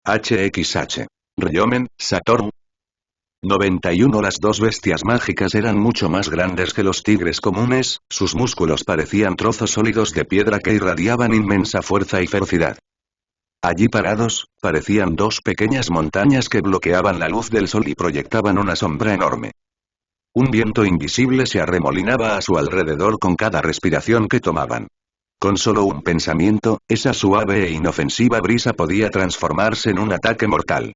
XH. Ryomen, Satoru. 91. Las dos bestias mágicas eran mucho más grandes que los tigres comunes, sus músculos parecían trozos sólidos de piedra que irradiaban inmensa fuerza y ferocidad. Allí parados, parecían dos pequeñas montañas que bloqueaban la luz del sol y proyectaban una sombra enorme. Un viento invisible se arremolinaba a su alrededor con cada respiración que tomaban. Con solo un pensamiento, esa suave e inofensiva brisa podía transformarse en un ataque mortal.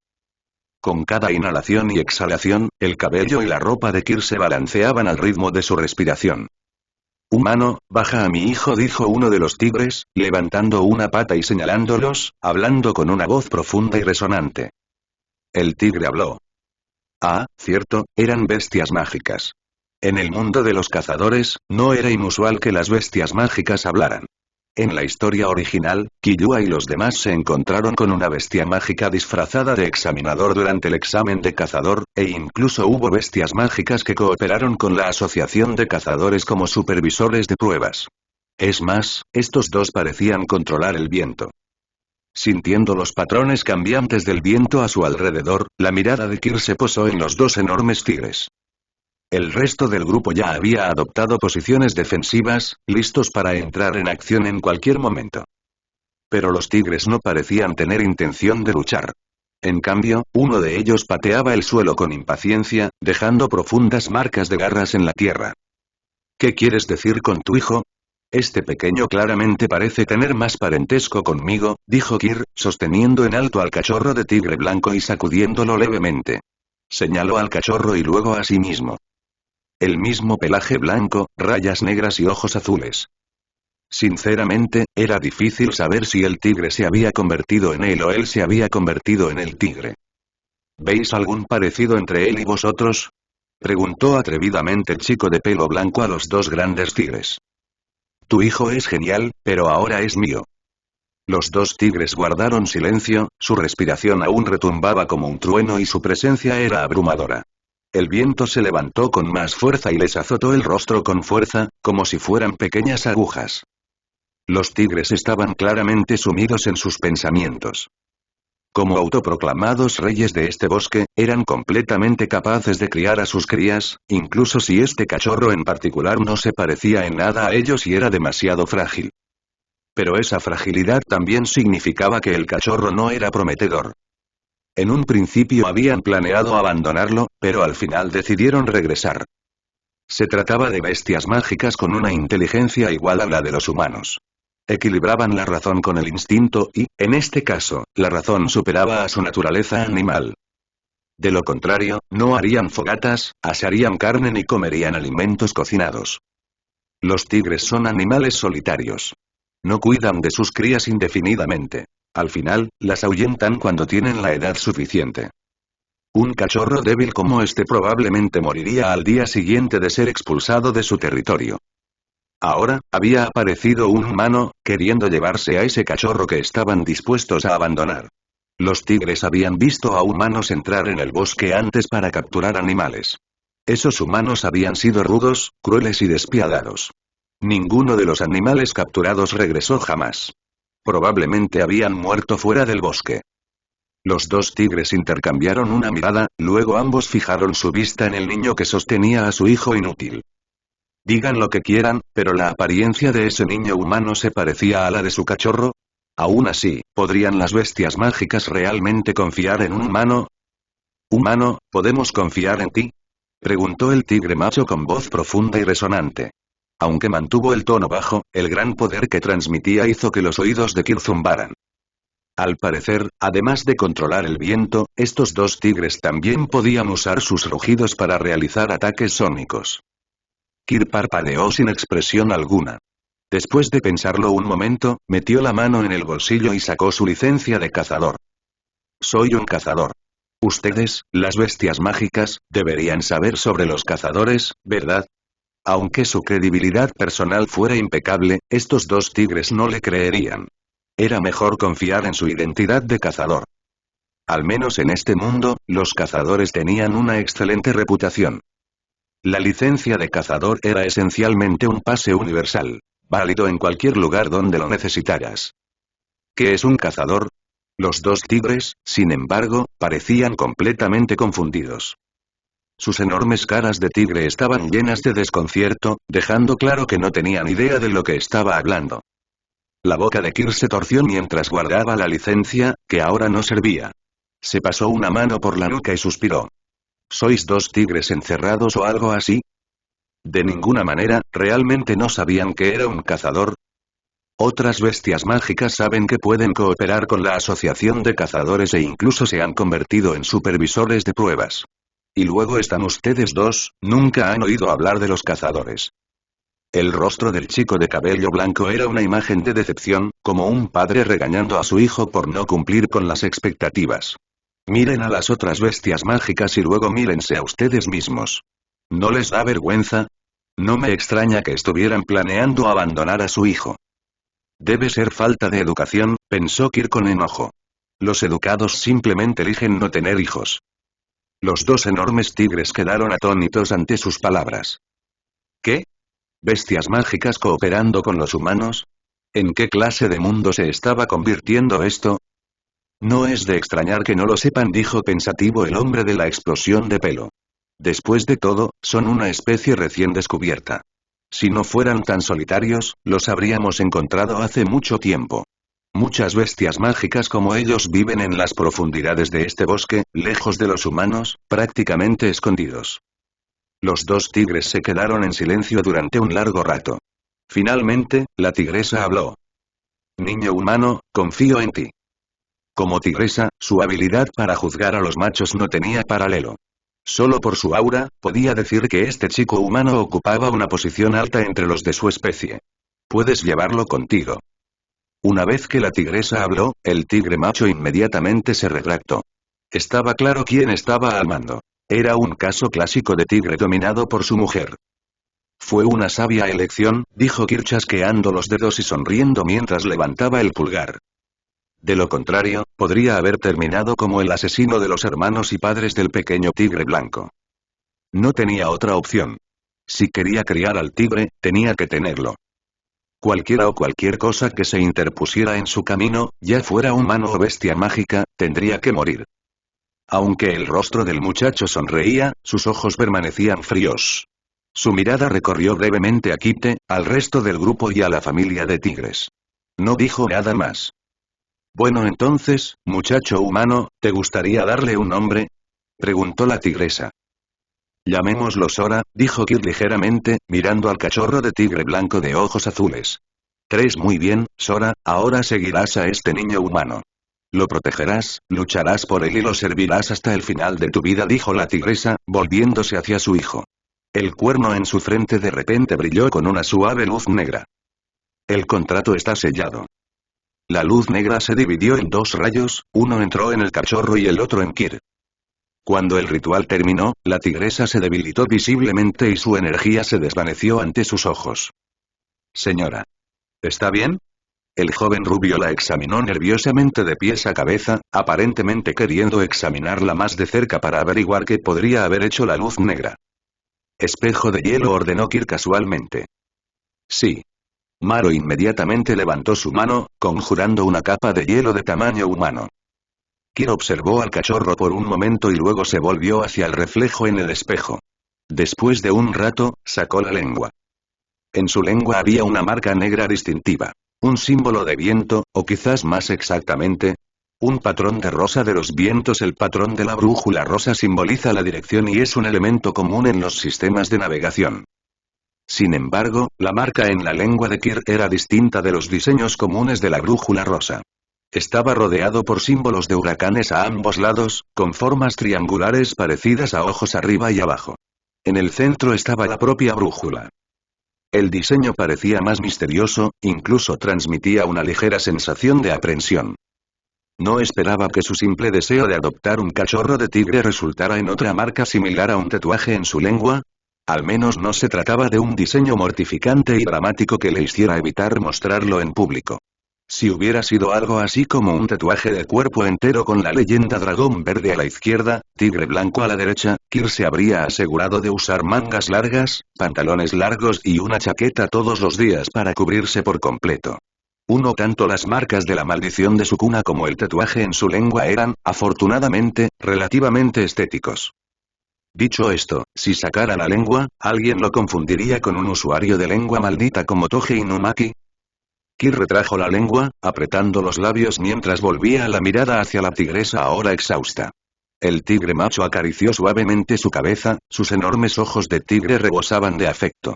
Con cada inhalación y exhalación, el cabello y la ropa de Kir se balanceaban al ritmo de su respiración. «Humano, baja a mi hijo», dijo uno de los tigres, levantando una pata y señalándolos, hablando con una voz profunda y resonante. El tigre habló. Ah, cierto, eran bestias mágicas. En el mundo de los cazadores, no era inusual que las bestias mágicas hablaran. En la historia original, Killua y los demás se encontraron con una bestia mágica disfrazada de examinador durante el examen de cazador, e incluso hubo bestias mágicas que cooperaron con la asociación de cazadores como supervisores de pruebas. Es más, estos dos parecían controlar el viento. Sintiendo los patrones cambiantes del viento a su alrededor, la mirada de Kir se posó en los dos enormes tigres. El resto del grupo ya había adoptado posiciones defensivas, listos para entrar en acción en cualquier momento. Pero los tigres no parecían tener intención de luchar. En cambio, uno de ellos pateaba el suelo con impaciencia, dejando profundas marcas de garras en la tierra. ¿Qué quieres decir con tu hijo? Este pequeño claramente parece tener más parentesco conmigo, dijo Kir, sosteniendo en alto al cachorro de tigre blanco y sacudiéndolo levemente. Señaló al cachorro y luego a sí mismo. El mismo pelaje blanco, rayas negras y ojos azules. Sinceramente, era difícil saber si el tigre se había convertido en él o él se había convertido en el tigre. ¿Veis algún parecido entre él y vosotros? Preguntó atrevidamente el chico de pelo blanco a los dos grandes tigres. Tu hijo es genial, pero ahora es mío. Los dos tigres guardaron silencio, su respiración aún retumbaba como un trueno y su presencia era abrumadora. El viento se levantó con más fuerza y les azotó el rostro con fuerza, como si fueran pequeñas agujas. Los tigres estaban claramente sumidos en sus pensamientos. Como autoproclamados reyes de este bosque, eran completamente capaces de criar a sus crías, incluso si este cachorro en particular no se parecía en nada a ellos y era demasiado frágil. Pero esa fragilidad también significaba que el cachorro no era prometedor. En un principio habían planeado abandonarlo, pero al final decidieron regresar. Se trataba de bestias mágicas con una inteligencia igual a la de los humanos. Equilibraban la razón con el instinto y, en este caso, la razón superaba a su naturaleza animal. De lo contrario, no harían fogatas, asarían carne ni comerían alimentos cocinados. Los tigres son animales solitarios. No cuidan de sus crías indefinidamente. Al final, las ahuyentan cuando tienen la edad suficiente. Un cachorro débil como este probablemente moriría al día siguiente de ser expulsado de su territorio. Ahora, había aparecido un humano, queriendo llevarse a ese cachorro que estaban dispuestos a abandonar. Los tigres habían visto a humanos entrar en el bosque antes para capturar animales. Esos humanos habían sido rudos, crueles y despiadados. Ninguno de los animales capturados regresó jamás. Probablemente habían muerto fuera del bosque. Los dos tigres intercambiaron una mirada, luego ambos fijaron su vista en el niño que sostenía a su hijo inútil. Digan lo que quieran, pero la apariencia de ese niño humano se parecía a la de su cachorro. Aún así, ¿podrían las bestias mágicas realmente confiar en un humano? «Humano, ¿podemos confiar en ti?», preguntó el tigre macho con voz profunda y resonante. Aunque mantuvo el tono bajo, el gran poder que transmitía hizo que los oídos de Kir zumbaran. Al parecer, además de controlar el viento, estos dos tigres también podían usar sus rugidos para realizar ataques sónicos. Kir parpadeó sin expresión alguna. Después de pensarlo un momento, metió la mano en el bolsillo y sacó su licencia de cazador. Soy un cazador. Ustedes, las bestias mágicas, deberían saber sobre los cazadores, ¿verdad? Aunque su credibilidad personal fuera impecable, estos dos tigres no le creerían. Era mejor confiar en su identidad de cazador. Al menos en este mundo, los cazadores tenían una excelente reputación. La licencia de cazador era esencialmente un pase universal, válido en cualquier lugar donde lo necesitaras. ¿Qué es un cazador? Los dos tigres, sin embargo, parecían completamente confundidos. Sus enormes caras de tigre estaban llenas de desconcierto, dejando claro que no tenían idea de lo que estaba hablando. La boca de Kirk se torció mientras guardaba la licencia, que ahora no servía. Se pasó una mano por la nuca y suspiró. ¿Sois dos tigres encerrados o algo así? De ninguna manera, ¿realmente no sabían que era un cazador? Otras bestias mágicas saben que pueden cooperar con la asociación de cazadores e incluso se han convertido en supervisores de pruebas. Y luego están ustedes dos, nunca han oído hablar de los cazadores. El rostro del chico de cabello blanco era una imagen de decepción, como un padre regañando a su hijo por no cumplir con las expectativas. Miren a las otras bestias mágicas y luego mírense a ustedes mismos. ¿No les da vergüenza? No me extraña que estuvieran planeando abandonar a su hijo. Debe ser falta de educación, pensó Kirk con enojo. Los educados simplemente eligen no tener hijos. Los dos enormes tigres quedaron atónitos ante sus palabras. ¿Qué? ¿Bestias mágicas cooperando con los humanos? ¿En qué clase de mundo se estaba convirtiendo esto? No es de extrañar que no lo sepan, dijo pensativo el hombre de la explosión de pelo. Después de todo, son una especie recién descubierta. Si no fueran tan solitarios, los habríamos encontrado hace mucho tiempo. Muchas bestias mágicas como ellos viven en las profundidades de este bosque, lejos de los humanos, prácticamente escondidos. Los dos tigres se quedaron en silencio durante un largo rato. Finalmente, la tigresa habló. Niño humano, confío en ti. Como tigresa, su habilidad para juzgar a los machos no tenía paralelo. Solo por su aura, podía decir que este chico humano ocupaba una posición alta entre los de su especie. Puedes llevarlo contigo. Una vez que la tigresa habló, el tigre macho inmediatamente se retractó. Estaba claro quién estaba al mando. Era un caso clásico de tigre dominado por su mujer. Fue una sabia elección, dijo Kirk chasqueando los dedos y sonriendo mientras levantaba el pulgar. De lo contrario, podría haber terminado como el asesino de los hermanos y padres del pequeño tigre blanco. No tenía otra opción. Si quería criar al tigre, tenía que tenerlo. Cualquiera o cualquier cosa que se interpusiera en su camino, ya fuera humano o bestia mágica, tendría que morir. Aunque el rostro del muchacho sonreía, sus ojos permanecían fríos. Su mirada recorrió brevemente a Kite, al resto del grupo y a la familia de tigres. No dijo nada más. Bueno entonces, muchacho humano, ¿te gustaría darle un nombre? Preguntó la tigresa. Llamémoslo Sora, dijo Kirk ligeramente, mirando al cachorro de tigre blanco de ojos azules. Muy bien, Sora, ahora seguirás a este niño humano. Lo protegerás, lucharás por él y lo servirás hasta el final de tu vida, dijo la tigresa, volviéndose hacia su hijo. El cuerno en su frente de repente brilló con una suave luz negra. El contrato está sellado. La luz negra se dividió en dos rayos, uno entró en el cachorro y el otro en Kirk. Cuando el ritual terminó, la tigresa se debilitó visiblemente y su energía se desvaneció ante sus ojos. Señora. ¿Está bien? El joven rubio la examinó nerviosamente de pies a cabeza, aparentemente queriendo examinarla más de cerca para averiguar qué podría haber hecho la luz negra. Espejo de hielo, ordenó Kirk casualmente. Sí. Maro inmediatamente levantó su mano, conjurando una capa de hielo de tamaño humano. Kirk observó al cachorro por un momento y luego se volvió hacia el reflejo en el espejo. Después de un rato, sacó la lengua. En su lengua había una marca negra distintiva. Un símbolo de viento, o quizás más exactamente, un patrón de rosa de los vientos. El patrón de la brújula rosa simboliza la dirección y es un elemento común en los sistemas de navegación. Sin embargo, la marca en la lengua de Kirk era distinta de los diseños comunes de la brújula rosa. Estaba rodeado por símbolos de huracanes a ambos lados, con formas triangulares parecidas a ojos arriba y abajo. En el centro estaba la propia brújula. El diseño parecía más misterioso, incluso transmitía una ligera sensación de aprensión. No esperaba que su simple deseo de adoptar un cachorro de tigre resultara en otra marca similar a un tatuaje en su lengua. Al menos no se trataba de un diseño mortificante y dramático que le hiciera evitar mostrarlo en público. Si hubiera sido algo así como un tatuaje de cuerpo entero con la leyenda dragón verde a la izquierda, tigre blanco a la derecha, Kirk se habría asegurado de usar mangas largas, pantalones largos y una chaqueta todos los días para cubrirse por completo. Uno tanto las marcas de la maldición de Sukuna como el tatuaje en su lengua eran, afortunadamente, relativamente estéticos. Dicho esto, si sacara la lengua, alguien lo confundiría con un usuario de lengua maldita como Toji Inumaki. Kir retrajo la lengua, apretando los labios mientras volvía la mirada hacia la tigresa ahora exhausta. El tigre macho acarició suavemente su cabeza, sus enormes ojos de tigre rebosaban de afecto.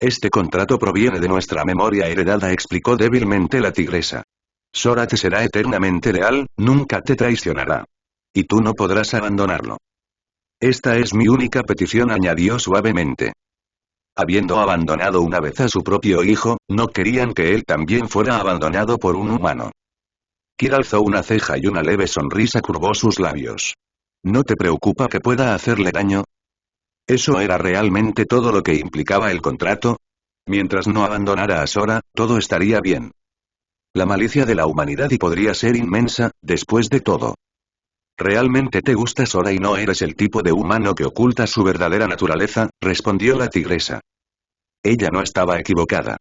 Este contrato proviene de nuestra memoria heredada, explicó débilmente la tigresa. Sora te será eternamente leal, nunca te traicionará. Y tú no podrás abandonarlo. Esta es mi única petición, añadió suavemente. Habiendo abandonado una vez a su propio hijo, no querían que él también fuera abandonado por un humano. Kir alzó una ceja y una leve sonrisa curvó sus labios. ¿No te preocupa que pueda hacerle daño? ¿Eso era realmente todo lo que implicaba el contrato? Mientras no abandonara a Sora, todo estaría bien. La malicia de la humanidad y podría ser inmensa, después de todo. ¿Realmente te gusta Sora y no eres el tipo de humano que oculta su verdadera naturaleza?, respondió la tigresa. Ella no estaba equivocada.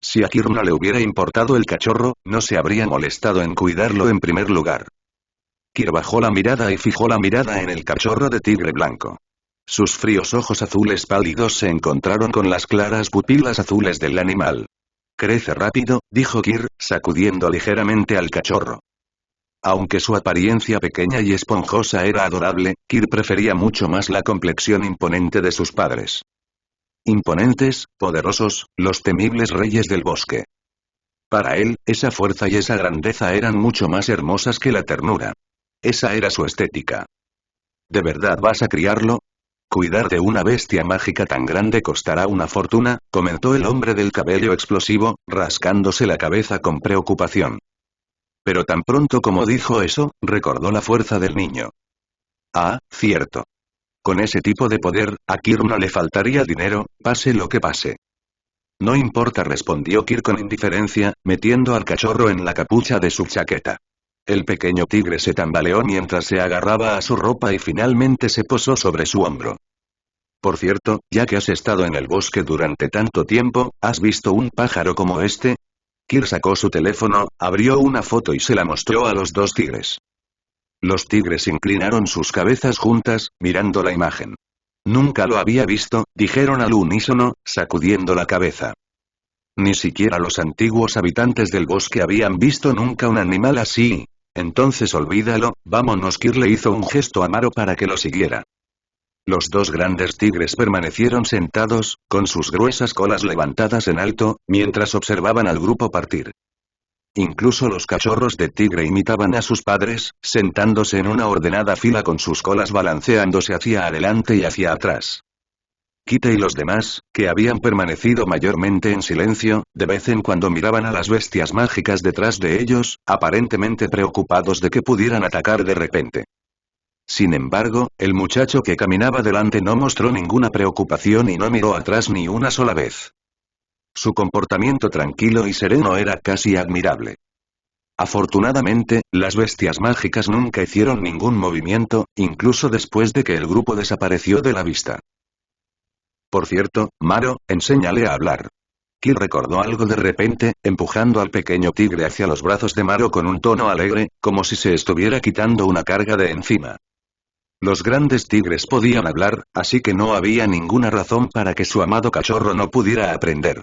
Si a Kir no le hubiera importado el cachorro, no se habría molestado en cuidarlo en primer lugar. Kir bajó la mirada y fijó la mirada en el cachorro de tigre blanco. Sus fríos ojos azules pálidos se encontraron con las claras pupilas azules del animal. Crece rápido, dijo Kir, sacudiendo ligeramente al cachorro. Aunque su apariencia pequeña y esponjosa era adorable, Kir prefería mucho más la complexión imponente de sus padres. Imponentes, poderosos, los temibles reyes del bosque. Para él, esa fuerza y esa grandeza eran mucho más hermosas que la ternura. Esa era su estética. ¿De verdad vas a criarlo? Cuidar de una bestia mágica tan grande costará una fortuna, comentó el hombre del cabello explosivo, rascándose la cabeza con preocupación. Pero tan pronto como dijo eso, recordó la fuerza del niño. Ah, cierto. Con ese tipo de poder, a Kir no le faltaría dinero, pase lo que pase. No importa, respondió Kir con indiferencia, metiendo al cachorro en la capucha de su chaqueta. El pequeño tigre se tambaleó mientras se agarraba a su ropa y finalmente se posó sobre su hombro. Por cierto, ya que has estado en el bosque durante tanto tiempo, ¿has visto un pájaro como este? Kir sacó su teléfono, abrió una foto y se la mostró a los dos tigres. Los tigres inclinaron sus cabezas juntas, mirando la imagen. Nunca lo había visto, dijeron al unísono, sacudiendo la cabeza. Ni siquiera los antiguos habitantes del bosque habían visto nunca un animal así. Entonces olvídalo, vámonos. Kir le hizo un gesto a Maro para que lo siguiera. Los dos grandes tigres permanecieron sentados, con sus gruesas colas levantadas en alto, mientras observaban al grupo partir. Incluso los cachorros de tigre imitaban a sus padres, sentándose en una ordenada fila con sus colas balanceándose hacia adelante y hacia atrás. Kite y los demás, que habían permanecido mayormente en silencio, de vez en cuando miraban a las bestias mágicas detrás de ellos, aparentemente preocupados de que pudieran atacar de repente. Sin embargo, el muchacho que caminaba delante no mostró ninguna preocupación y no miró atrás ni una sola vez. Su comportamiento tranquilo y sereno era casi admirable. Afortunadamente, las bestias mágicas nunca hicieron ningún movimiento, incluso después de que el grupo desapareció de la vista. Por cierto, Maro, enséñale a hablar. Kir recordó algo de repente, empujando al pequeño tigre hacia los brazos de Maro con un tono alegre, como si se estuviera quitando una carga de encima. Los grandes tigres podían hablar, así que no había ninguna razón para que su amado cachorro no pudiera aprender.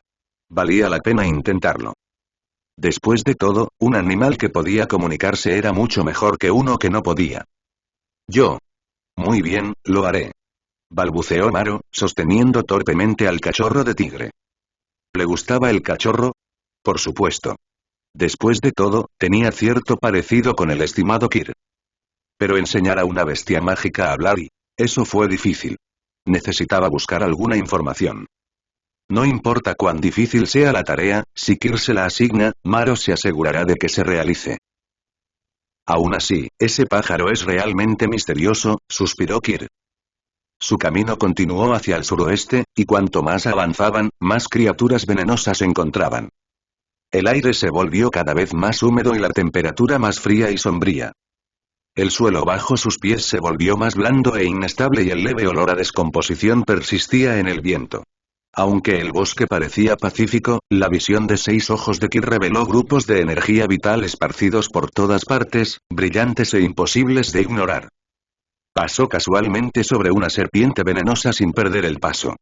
Valía la pena intentarlo. Después de todo, un animal que podía comunicarse era mucho mejor que uno que no podía. Yo. Muy bien, lo haré. Balbuceó Maro, sosteniendo torpemente al cachorro de tigre. ¿Le gustaba el cachorro? Por supuesto. Después de todo, tenía cierto parecido con el estimado Kir. Pero enseñar a una bestia mágica a hablar eso fue difícil. Necesitaba buscar alguna información. No importa cuán difícil sea la tarea, si Kir se la asigna, Maro se asegurará de que se realice. Aún así, ese pájaro es realmente misterioso, suspiró Kir. Su camino continuó hacia el suroeste, y cuanto más avanzaban, más criaturas venenosas encontraban. El aire se volvió cada vez más húmedo y la temperatura más fría y sombría. El suelo bajo sus pies se volvió más blando e inestable y el leve olor a descomposición persistía en el viento. Aunque el bosque parecía pacífico, la visión de 6 ojos de Ki reveló grupos de energía vital esparcidos por todas partes, brillantes e imposibles de ignorar. Pasó casualmente sobre una serpiente venenosa sin perder el paso.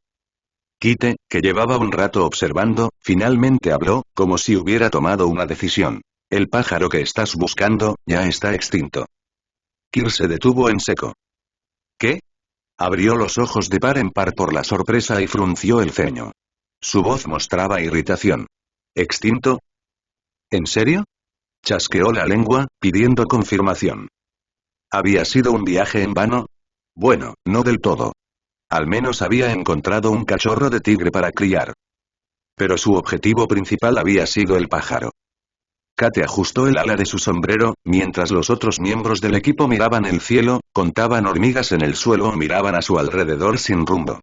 Kite, que llevaba un rato observando, finalmente habló, como si hubiera tomado una decisión. El pájaro que estás buscando, ya está extinto. Kir se detuvo en seco. ¿Qué? Abrió los ojos de par en par por la sorpresa y frunció el ceño. Su voz mostraba irritación. ¿Extinto? ¿En serio? Chasqueó la lengua, pidiendo confirmación. ¿Había sido un viaje en vano? Bueno, no del todo. Al menos había encontrado un cachorro de tigre para criar. Pero su objetivo principal había sido el pájaro. Kate ajustó el ala de su sombrero, mientras los otros miembros del equipo miraban el cielo, contaban hormigas en el suelo o miraban a su alrededor sin rumbo.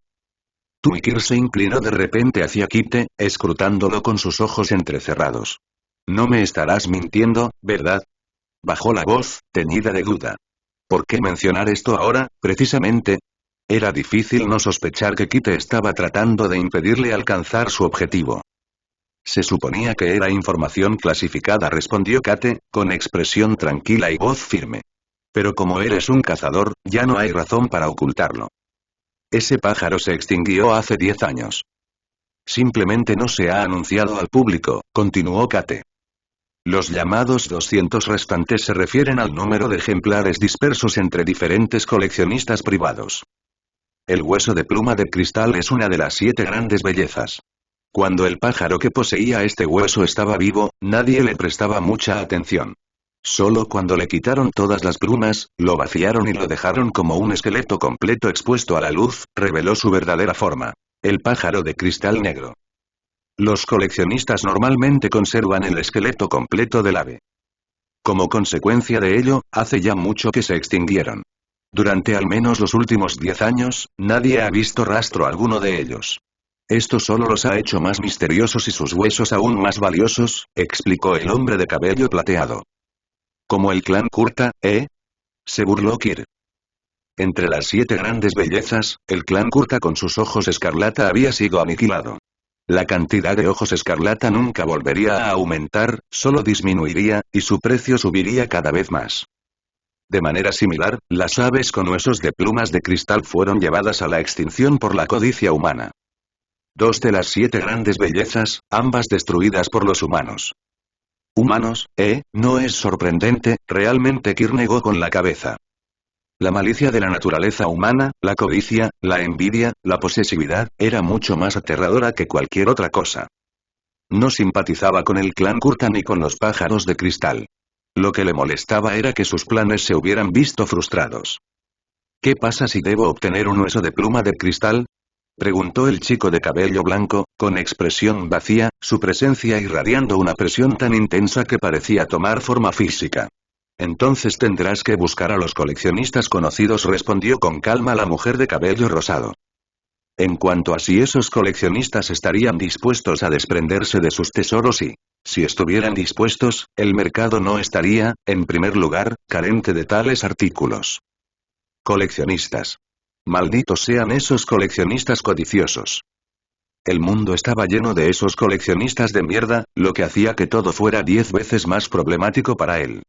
Tuikir se inclinó de repente hacia Kite, escrutándolo con sus ojos entrecerrados. No me estarás mintiendo, ¿verdad? Bajó la voz, teñida de duda. ¿Por qué mencionar esto ahora, precisamente? Era difícil no sospechar que Kite estaba tratando de impedirle alcanzar su objetivo. Se suponía que era información clasificada, respondió Kate, con expresión tranquila y voz firme. Pero como eres un cazador, ya no hay razón para ocultarlo. Ese pájaro se extinguió hace 10 años. Simplemente no se ha anunciado al público, continuó Kate. Los llamados 200 restantes se refieren al número de ejemplares dispersos entre diferentes coleccionistas privados. El hueso de pluma de cristal es una de las 7 grandes bellezas. Cuando el pájaro que poseía este hueso estaba vivo, nadie le prestaba mucha atención. Solo cuando le quitaron todas las plumas, lo vaciaron y lo dejaron como un esqueleto completo expuesto a la luz, reveló su verdadera forma. El pájaro de cristal negro. Los coleccionistas normalmente conservan el esqueleto completo del ave. Como consecuencia de ello, hace ya mucho que se extinguieron. Durante al menos los últimos 10 años, nadie ha visto rastro alguno de ellos. Esto solo los ha hecho más misteriosos y sus huesos aún más valiosos, explicó el hombre de cabello plateado. Como el clan Kurta, ¿eh? Se burló Kir. Entre las 7 grandes bellezas, el clan Kurta con sus ojos escarlata había sido aniquilado. La cantidad de ojos escarlata nunca volvería a aumentar, solo disminuiría, y su precio subiría cada vez más. De manera similar, las aves con huesos de plumas de cristal fueron llevadas a la extinción por la codicia humana. 2 de las 7 grandes bellezas, ambas destruidas por los humanos. Humanos, no es sorprendente, realmente Kir negó con la cabeza. La malicia de la naturaleza humana, la codicia, la envidia, la posesividad, era mucho más aterradora que cualquier otra cosa. No simpatizaba con el clan Kurta ni con los pájaros de cristal. Lo que le molestaba era que sus planes se hubieran visto frustrados. ¿Qué pasa si debo obtener un hueso de pluma de cristal? Preguntó el chico de cabello blanco, con expresión vacía, su presencia irradiando una presión tan intensa que parecía tomar forma física. Entonces tendrás que buscar a los coleccionistas conocidos, respondió con calma la mujer de cabello rosado. En cuanto a si esos coleccionistas estarían dispuestos a desprenderse de sus tesoros y, si estuvieran dispuestos, el mercado no estaría, en primer lugar, carente de tales artículos. Coleccionistas. Malditos sean esos coleccionistas codiciosos. El mundo estaba lleno de esos coleccionistas de mierda, lo que hacía que todo fuera 10 veces más problemático para él.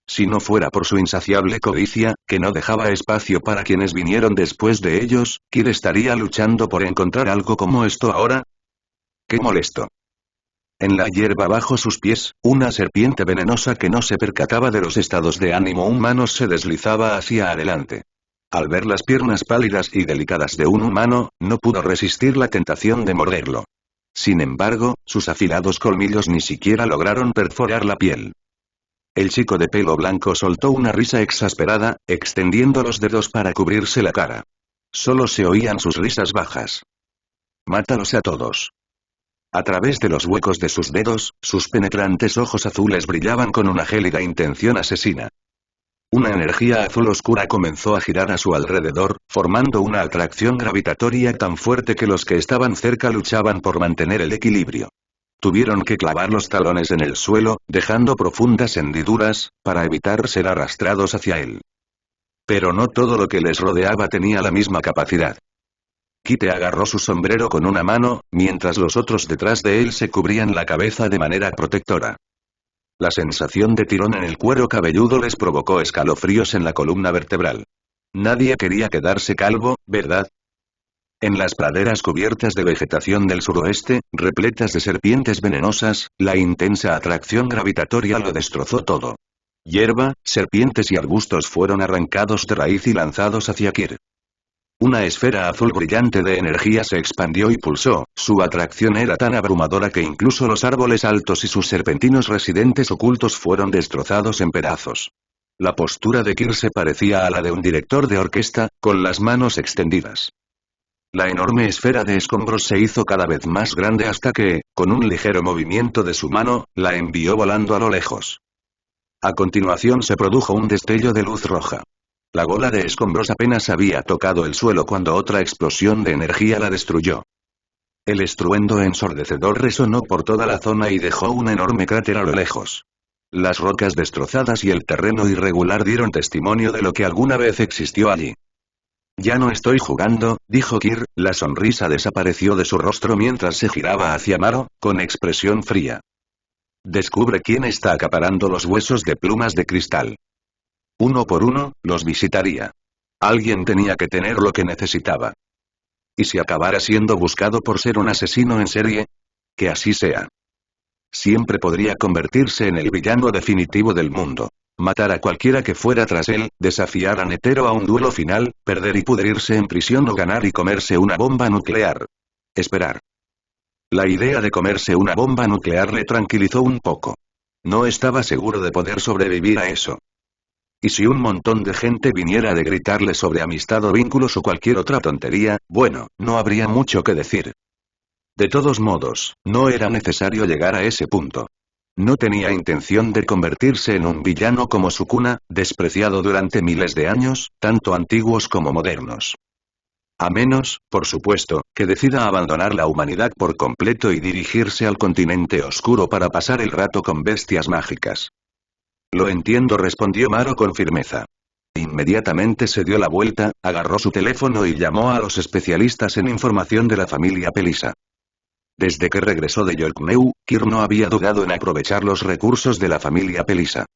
Si no fuera por su insaciable codicia, que no dejaba espacio para quienes vinieron después de ellos, Kir estaría luchando por encontrar algo como esto ahora. ¡Qué molesto! En la hierba bajo sus pies, una serpiente venenosa que no se percataba de los estados de ánimo humanos se deslizaba hacia adelante. Al ver las piernas pálidas y delicadas de un humano, no pudo resistir la tentación de morderlo. Sin embargo, sus afilados colmillos ni siquiera lograron perforar la piel. El chico de pelo blanco soltó una risa exasperada, extendiendo los dedos para cubrirse la cara. Solo se oían sus risas bajas. Mátalos a todos. A través de los huecos de sus dedos, sus penetrantes ojos azules brillaban con una gélida intención asesina. Una energía azul oscura comenzó a girar a su alrededor, formando una atracción gravitatoria tan fuerte que los que estaban cerca luchaban por mantener el equilibrio. Tuvieron que clavar los talones en el suelo, dejando profundas hendiduras, para evitar ser arrastrados hacia él. Pero no todo lo que les rodeaba tenía la misma capacidad. Kite agarró su sombrero con una mano, mientras los otros detrás de él se cubrían la cabeza de manera protectora. La sensación de tirón en el cuero cabelludo les provocó escalofríos en la columna vertebral. Nadie quería quedarse calvo, ¿verdad? En las praderas cubiertas de vegetación del suroeste, repletas de serpientes venenosas, la intensa atracción gravitatoria lo destrozó todo. Hierba, serpientes y arbustos fueron arrancados de raíz y lanzados hacia Kir. Una esfera azul brillante de energía se expandió y pulsó, su atracción era tan abrumadora que incluso los árboles altos y sus serpentinos residentes ocultos fueron destrozados en pedazos. La postura de Kir se parecía a la de un director de orquesta, con las manos extendidas. La enorme esfera de escombros se hizo cada vez más grande hasta que, con un ligero movimiento de su mano, la envió volando a lo lejos. A continuación se produjo un destello de luz roja. La bola de escombros apenas había tocado el suelo cuando otra explosión de energía la destruyó. El estruendo ensordecedor resonó por toda la zona y dejó un enorme cráter a lo lejos. Las rocas destrozadas y el terreno irregular dieron testimonio de lo que alguna vez existió allí. Ya no estoy jugando, dijo Kir, la sonrisa desapareció de su rostro mientras se giraba hacia Maro, con expresión fría. Descubre quién está acaparando los huesos de plumas de cristal. Uno por uno, los visitaría. Alguien tenía que tener lo que necesitaba. ¿Y si acabara siendo buscado por ser un asesino en serie? Que así sea. Siempre podría convertirse en el villano definitivo del mundo. Matar a cualquiera que fuera tras él, desafiar a Netero a un duelo final, perder y pudrirse en prisión o ganar y comerse una bomba nuclear. Esperar. La idea de comerse una bomba nuclear le tranquilizó un poco. No estaba seguro de poder sobrevivir a eso. Y si un montón de gente viniera de gritarle sobre amistad o vínculos o cualquier otra tontería, bueno, no habría mucho que decir. De todos modos, no era necesario llegar a ese punto. No tenía intención de convertirse en un villano como Sukuna, despreciado durante miles de años, tanto antiguos como modernos. A menos, por supuesto, que decida abandonar la humanidad por completo y dirigirse al continente oscuro para pasar el rato con bestias mágicas. Lo entiendo, respondió Maro con firmeza. Inmediatamente se dio la vuelta, agarró su teléfono y llamó a los especialistas en información de la familia Pelisa. Desde que regresó de Yorkmeu, Kir no había dudado en aprovechar los recursos de la familia Pelisa.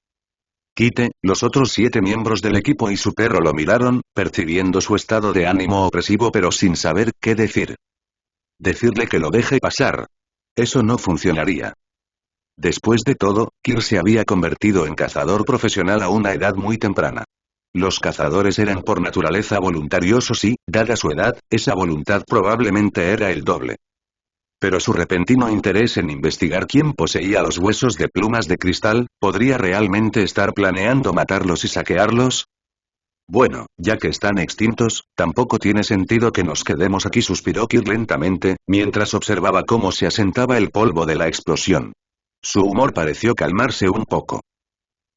Kite, los otros 7 miembros del equipo y su perro lo miraron, percibiendo su estado de ánimo opresivo pero sin saber qué decir. Decirle que lo deje pasar. Eso no funcionaría. Después de todo, Kir se había convertido en cazador profesional a una edad muy temprana. Los cazadores eran por naturaleza voluntariosos y, dada su edad, esa voluntad probablemente era el doble. Pero su repentino interés en investigar quién poseía los huesos de plumas de cristal, ¿podría realmente estar planeando matarlos y saquearlos? Bueno, ya que están extintos, tampoco tiene sentido que nos quedemos aquí, suspiró Kir lentamente, mientras observaba cómo se asentaba el polvo de la explosión. Su humor pareció calmarse un poco.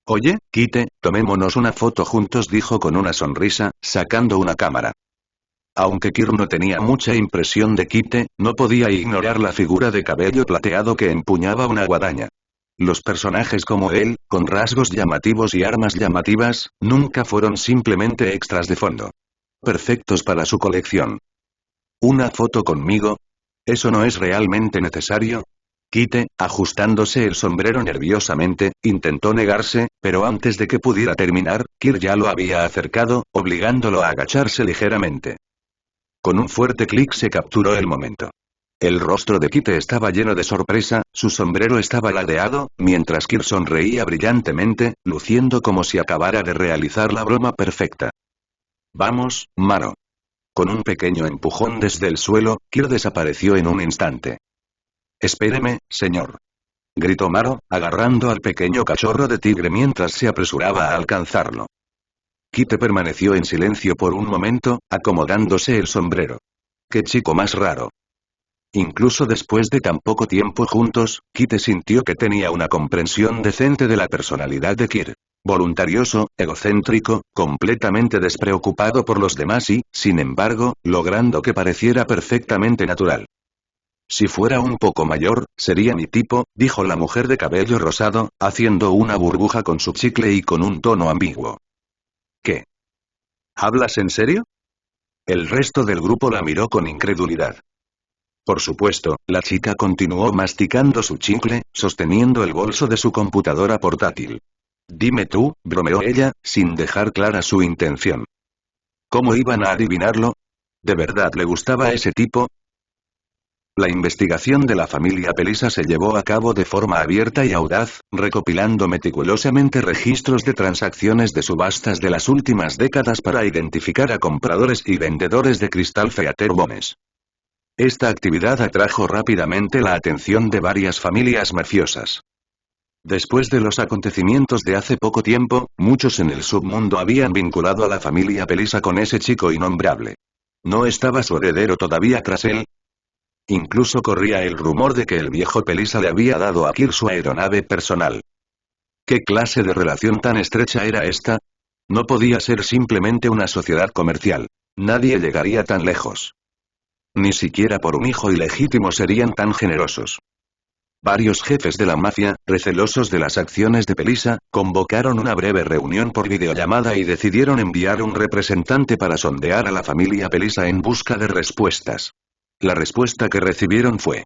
Oye, Kite, tomémonos una foto juntos, dijo con una sonrisa, sacando una cámara. Aunque Kir no tenía mucha impresión de Kite, no podía ignorar la figura de cabello plateado que empuñaba una guadaña. Los personajes como él, con rasgos llamativos y armas llamativas, nunca fueron simplemente extras de fondo. Perfectos para su colección. ¿Una foto conmigo? ¿Eso no es realmente necesario? Kite, ajustándose el sombrero nerviosamente, intentó negarse, pero antes de que pudiera terminar, Kir ya lo había acercado, obligándolo a agacharse ligeramente. Con un fuerte clic se capturó el momento. El rostro de Kite estaba lleno de sorpresa, su sombrero estaba ladeado, mientras Kir sonreía brillantemente, luciendo como si acabara de realizar la broma perfecta. Vamos, Maro. Con un pequeño empujón desde el suelo, Kir desapareció en un instante. Espéreme, señor. Gritó Maro, agarrando al pequeño cachorro de tigre mientras se apresuraba a alcanzarlo. Kite permaneció en silencio por un momento, acomodándose el sombrero. ¡Qué chico más raro! Incluso después de tan poco tiempo juntos, Kite sintió que tenía una comprensión decente de la personalidad de Kir. Voluntarioso, egocéntrico, completamente despreocupado por los demás y, sin embargo, logrando que pareciera perfectamente natural. Si fuera un poco mayor, sería mi tipo, dijo la mujer de cabello rosado, haciendo una burbuja con su chicle y con un tono ambiguo. ¿Qué? ¿Hablas en serio? El resto del grupo la miró con incredulidad. Por supuesto, la chica continuó masticando su chicle, sosteniendo el bolso de su computadora portátil. Dime tú, bromeó ella, sin dejar clara su intención. ¿Cómo iban a adivinarlo? ¿De verdad le gustaba a ese tipo? La investigación de la familia Pelisa se llevó a cabo de forma abierta y audaz, recopilando meticulosamente registros de transacciones de subastas de las últimas décadas para identificar a compradores y vendedores de Crystal Theater Bones. Esta actividad atrajo rápidamente la atención de varias familias mafiosas. Después de los acontecimientos de hace poco tiempo, muchos en el submundo habían vinculado a la familia Pelisa con ese chico innombrable. ¿No estaba su heredero todavía tras él? Incluso corría el rumor de que el viejo Pelisa le había dado a Kir su aeronave personal. ¿Qué clase de relación tan estrecha era esta? No podía ser simplemente una sociedad comercial. Nadie llegaría tan lejos. Ni siquiera por un hijo ilegítimo serían tan generosos. Varios jefes de la mafia, recelosos de las acciones de Pelisa, convocaron una breve reunión por videollamada y decidieron enviar un representante para sondear a la familia Pelisa en busca de respuestas. La respuesta que recibieron fue: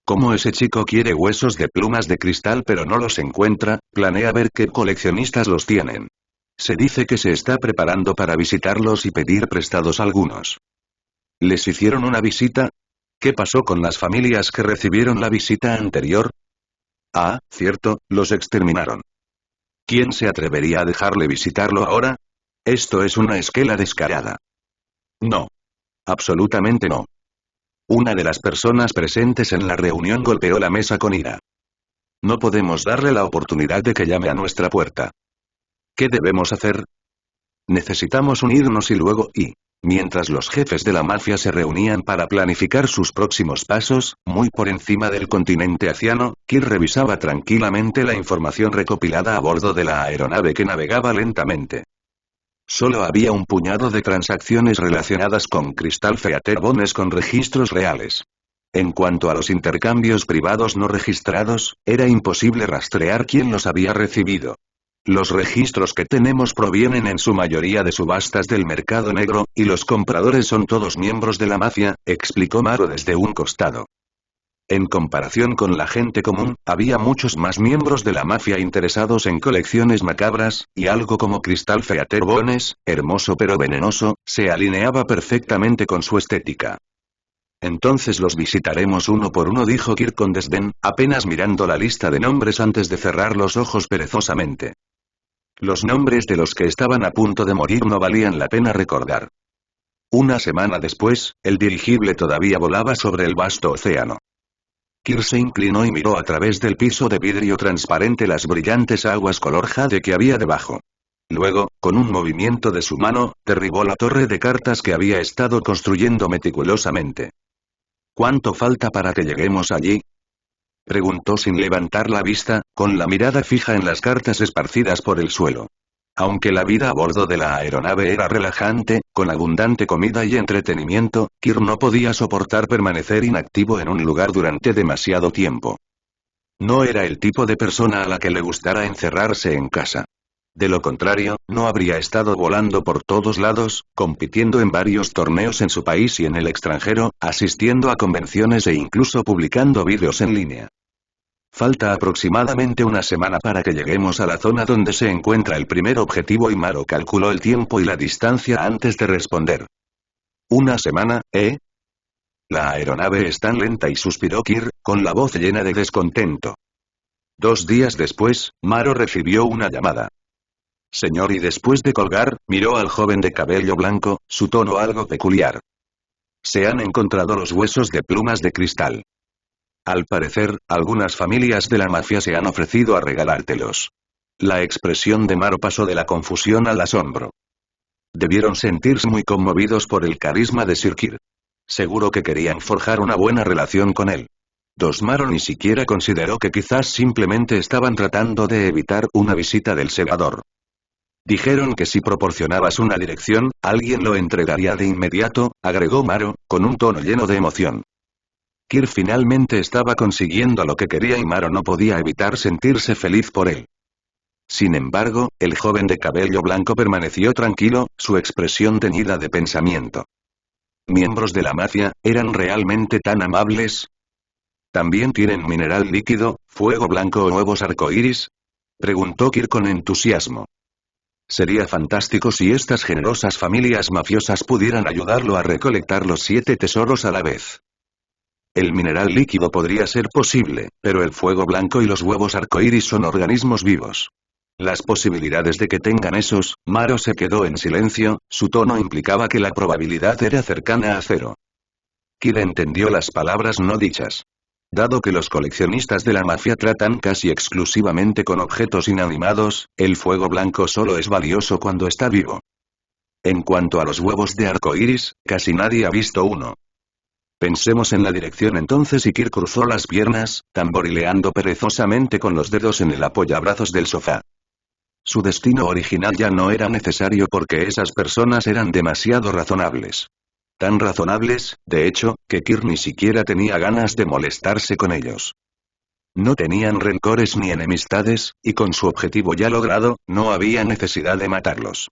como ese chico quiere huesos de plumas de cristal pero no los encuentra, planea ver qué coleccionistas los tienen. Se dice que se está preparando para visitarlos y pedir prestados algunos. ¿Les hicieron una visita? ¿Qué pasó con las familias que recibieron la visita anterior? Ah, cierto, los exterminaron. ¿Quién se atrevería a dejarle visitarlo ahora? Esto es una esquela descarada. No. Absolutamente no. Una de las personas presentes en la reunión golpeó la mesa con ira. No podemos darle la oportunidad de que llame a nuestra puerta. ¿Qué debemos hacer? Necesitamos unirnos y luego mientras los jefes de la mafia se reunían para planificar sus próximos pasos, muy por encima del continente asiano, Kir revisaba tranquilamente la información recopilada a bordo de la aeronave que navegaba lentamente. Solo había un puñado de transacciones relacionadas con Crystal Theater Bones con registros reales. En cuanto a los intercambios privados no registrados, era imposible rastrear quién los había recibido. Los registros que tenemos provienen en su mayoría de subastas del mercado negro, y los compradores son todos miembros de la mafia, explicó Maro desde un costado. En comparación con la gente común, había muchos más miembros de la mafia interesados en colecciones macabras, y algo como Crystal Theater Bones, hermoso pero venenoso, se alineaba perfectamente con su estética. Entonces los visitaremos uno por uno, dijo Kirk con desdén, apenas mirando la lista de nombres antes de cerrar los ojos perezosamente. Los nombres de los que estaban a punto de morir no valían la pena recordar. Una semana después, el dirigible todavía volaba sobre el vasto océano. Kirk se inclinó y miró a través del piso de vidrio transparente las brillantes aguas color jade que había debajo. Luego, con un movimiento de su mano, derribó la torre de cartas que había estado construyendo meticulosamente. ¿Cuánto falta para que lleguemos allí? Preguntó sin levantar la vista, con la mirada fija en las cartas esparcidas por el suelo. Aunque la vida a bordo de la aeronave era relajante, con abundante comida y entretenimiento, Kirk no podía soportar permanecer inactivo en un lugar durante demasiado tiempo. No era el tipo de persona a la que le gustara encerrarse en casa. De lo contrario, no habría estado volando por todos lados, compitiendo en varios torneos en su país y en el extranjero, asistiendo a convenciones e incluso publicando vídeos en línea. Falta aproximadamente una semana para que lleguemos a la zona donde se encuentra el primer objetivo y Maro calculó el tiempo y la distancia antes de responder. ¿Una semana, eh? La aeronave es tan lenta y suspiró Kirk, con la voz llena de descontento. 2 días después, Maro recibió una llamada. Señor, y después de colgar, miró al joven de cabello blanco, su tono algo peculiar. Se han encontrado los huesos de plumas de cristal. Al parecer, algunas familias de la mafia se han ofrecido a regalártelos. La expresión de Maro pasó de la confusión al asombro. Debieron sentirse muy conmovidos por el carisma de Sir Kirk. Seguro que querían forjar una buena relación con él. Maro ni siquiera consideró que quizás simplemente estaban tratando de evitar una visita del segador. Dijeron que si proporcionabas una dirección, alguien lo entregaría de inmediato, agregó Maro, con un tono lleno de emoción. Kirk finalmente estaba consiguiendo lo que quería y Maro no podía evitar sentirse feliz por él. Sin embargo, el joven de cabello blanco permaneció tranquilo, su expresión teñida de pensamiento. miembros de la mafia, ¿eran realmente tan amables? ¿También tienen mineral líquido, fuego blanco o huevos arcoíris? Preguntó Kirk con entusiasmo. Sería fantástico si estas generosas familias mafiosas pudieran ayudarlo a recolectar los 7 tesoros a la vez. El mineral líquido podría ser posible, pero el fuego blanco y los huevos arcoíris son organismos vivos. Las posibilidades de que tengan esos, Maro se quedó en silencio, su tono implicaba que la probabilidad era cercana a cero. Kid entendió las palabras no dichas. Dado que los coleccionistas de la mafia tratan casi exclusivamente con objetos inanimados, el fuego blanco solo es valioso cuando está vivo. En cuanto a los huevos de arcoíris, casi nadie ha visto uno. Pensemos en la dirección entonces y Kirk cruzó las piernas, tamborileando perezosamente con los dedos en el apoyabrazos del sofá. Su destino original ya no era necesario porque esas personas eran demasiado razonables. Tan razonables, de hecho, que Kirk ni siquiera tenía ganas de molestarse con ellos. No tenían rencores ni enemistades, y con su objetivo ya logrado, no había necesidad de matarlos.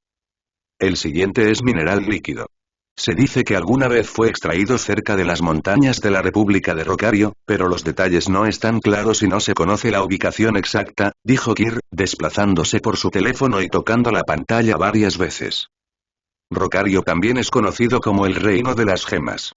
El siguiente es mineral líquido. Se dice que alguna vez fue extraído cerca de las montañas de la República de Rocario, pero los detalles no están claros y no se conoce la ubicación exacta, dijo Kirk, desplazándose por su teléfono y tocando la pantalla varias veces. Rocario también es conocido como el Reino de las Gemas.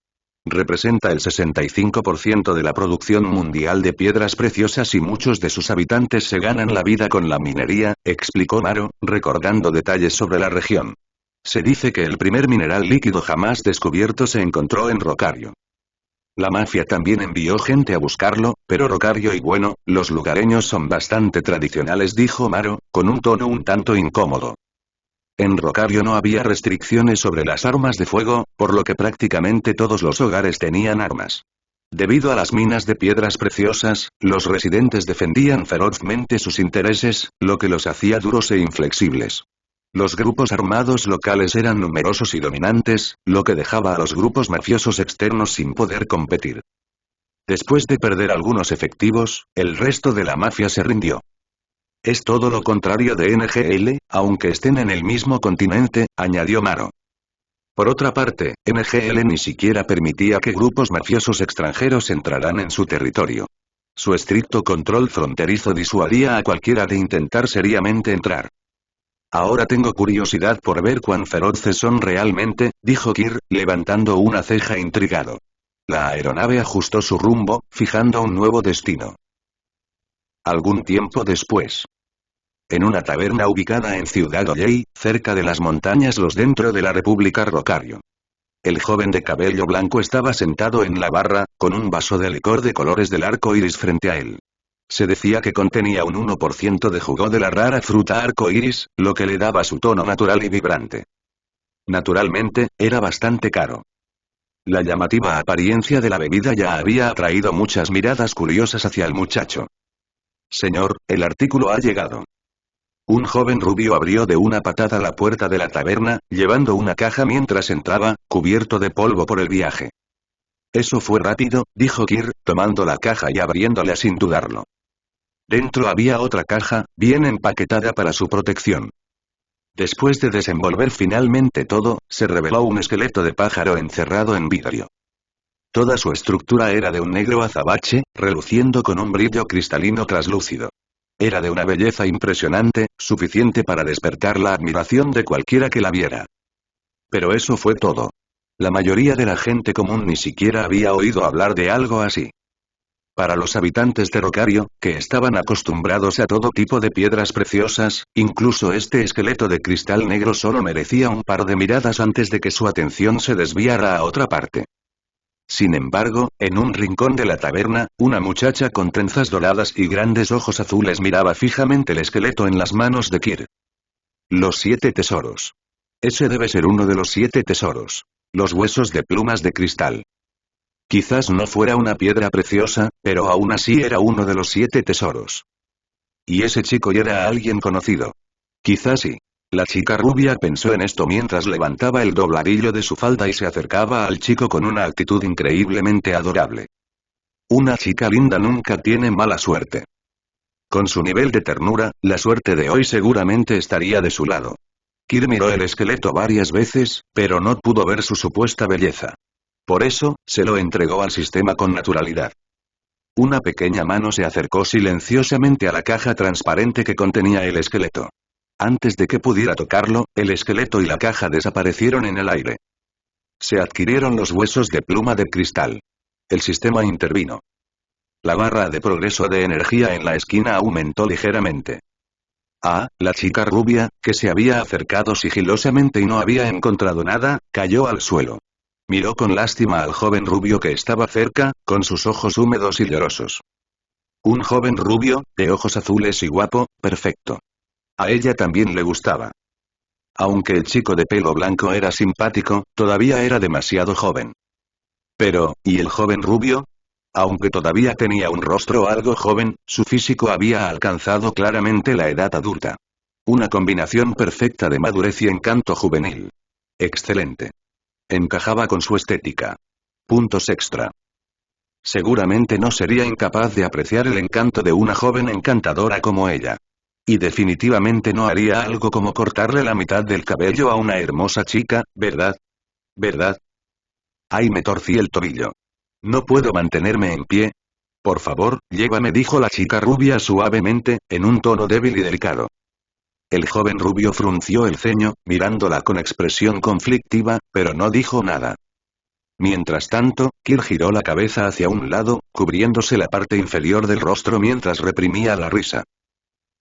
Representa el 65% de la producción mundial de piedras preciosas y muchos de sus habitantes se ganan la vida con la minería, explicó Maro, recordando detalles sobre la región. Se dice que el primer mineral líquido jamás descubierto se encontró en Rocario. La mafia también envió gente a buscarlo, pero Rocario y bueno, los lugareños son bastante tradicionales, dijo Maro, con un tono un tanto incómodo. En Rocario no había restricciones sobre las armas de fuego, por lo que prácticamente todos los hogares tenían armas. Debido a las minas de piedras preciosas, los residentes defendían ferozmente sus intereses, lo que los hacía duros e inflexibles. Los grupos armados locales eran numerosos y dominantes, lo que dejaba a los grupos mafiosos externos sin poder competir. Después de perder algunos efectivos, el resto de la mafia se rindió. Es todo lo contrario de NGL, aunque estén en el mismo continente, añadió Maro. Por otra parte, NGL ni siquiera permitía que grupos mafiosos extranjeros entraran en su territorio. Su estricto control fronterizo disuadía a cualquiera de intentar seriamente entrar. Ahora tengo curiosidad por ver cuán feroces son realmente, dijo Kirk, levantando una ceja intrigado. La aeronave ajustó su rumbo, fijando un nuevo destino. Algún tiempo después. En una taberna ubicada en Ciudad Olley, cerca de las montañas Los dentro de la República Rocario. El joven de cabello blanco estaba sentado en la barra, con un vaso de licor de colores del arco iris frente a él. Se decía que contenía un 1% de jugo de la rara fruta arco iris, lo que le daba su tono natural y vibrante. Naturalmente, era bastante caro. La llamativa apariencia de la bebida ya había atraído muchas miradas curiosas hacia el muchacho. Señor, el artículo ha llegado. Un joven rubio abrió de una patada la puerta de la taberna, llevando una caja mientras entraba, cubierto de polvo por el viaje. Eso fue rápido, dijo Kirk, tomando la caja y abriéndola sin dudarlo. Dentro había otra caja, bien empaquetada para su protección. Después de desenvolver finalmente todo, se reveló un esqueleto de pájaro encerrado en vidrio. Toda su estructura era de un negro azabache, reluciendo con un brillo cristalino traslúcido. Era de una belleza impresionante, suficiente para despertar la admiración de cualquiera que la viera. Pero eso fue todo. La mayoría de la gente común ni siquiera había oído hablar de algo así. Para los habitantes de Rocario, que estaban acostumbrados a todo tipo de piedras preciosas, incluso este esqueleto de cristal negro solo merecía un par de miradas antes de que su atención se desviara a otra parte. Sin embargo, en un rincón de la taberna, una muchacha con trenzas doradas y grandes ojos azules miraba fijamente el esqueleto en las manos de Kirk. Los 7 tesoros. Ese debe ser uno de los 7 tesoros. Los huesos de plumas de cristal. Quizás no fuera una piedra preciosa, pero aún así era uno de los 7 tesoros. Y ese chico ya era alguien conocido. Quizás sí. La chica rubia pensó en esto mientras levantaba el dobladillo de su falda y se acercaba al chico con una actitud increíblemente adorable. Una chica linda nunca tiene mala suerte. Con su nivel de ternura, la suerte de hoy seguramente estaría de su lado. Kirk miró el esqueleto varias veces, pero no pudo ver su supuesta belleza. Por eso, se lo entregó al sistema con naturalidad. Una pequeña mano se acercó silenciosamente a la caja transparente que contenía el esqueleto. Antes de que pudiera tocarlo, el esqueleto y la caja desaparecieron en el aire. Se adquirieron los huesos de pluma de cristal. El sistema intervino. La barra de progreso de energía en la esquina aumentó ligeramente. La chica rubia, que se había acercado sigilosamente y no había encontrado nada, cayó al suelo. Miró con lástima al joven rubio que estaba cerca, con sus ojos húmedos y llorosos. Un joven rubio, de ojos azules y guapo, perfecto. A ella también le gustaba. Aunque el chico de pelo blanco era simpático, todavía era demasiado joven. Pero, ¿y el joven rubio? Aunque todavía tenía un rostro algo joven, su físico había alcanzado claramente la edad adulta. Una combinación perfecta de madurez y encanto juvenil. Excelente. Encajaba con su estética. Puntos extra. Seguramente no sería incapaz de apreciar el encanto de una joven encantadora como ella. Y definitivamente no haría algo como cortarle la mitad del cabello a una hermosa chica, ¿verdad? ¿Verdad? ¡Ay, me torcí el tobillo! No puedo mantenerme en pie. Por favor, llévame, dijo la chica rubia suavemente, en un tono débil y delicado. El joven rubio frunció el ceño, mirándola con expresión conflictiva, pero no dijo nada. Mientras tanto, Kir giró la cabeza hacia un lado, cubriéndose la parte inferior del rostro mientras reprimía la risa.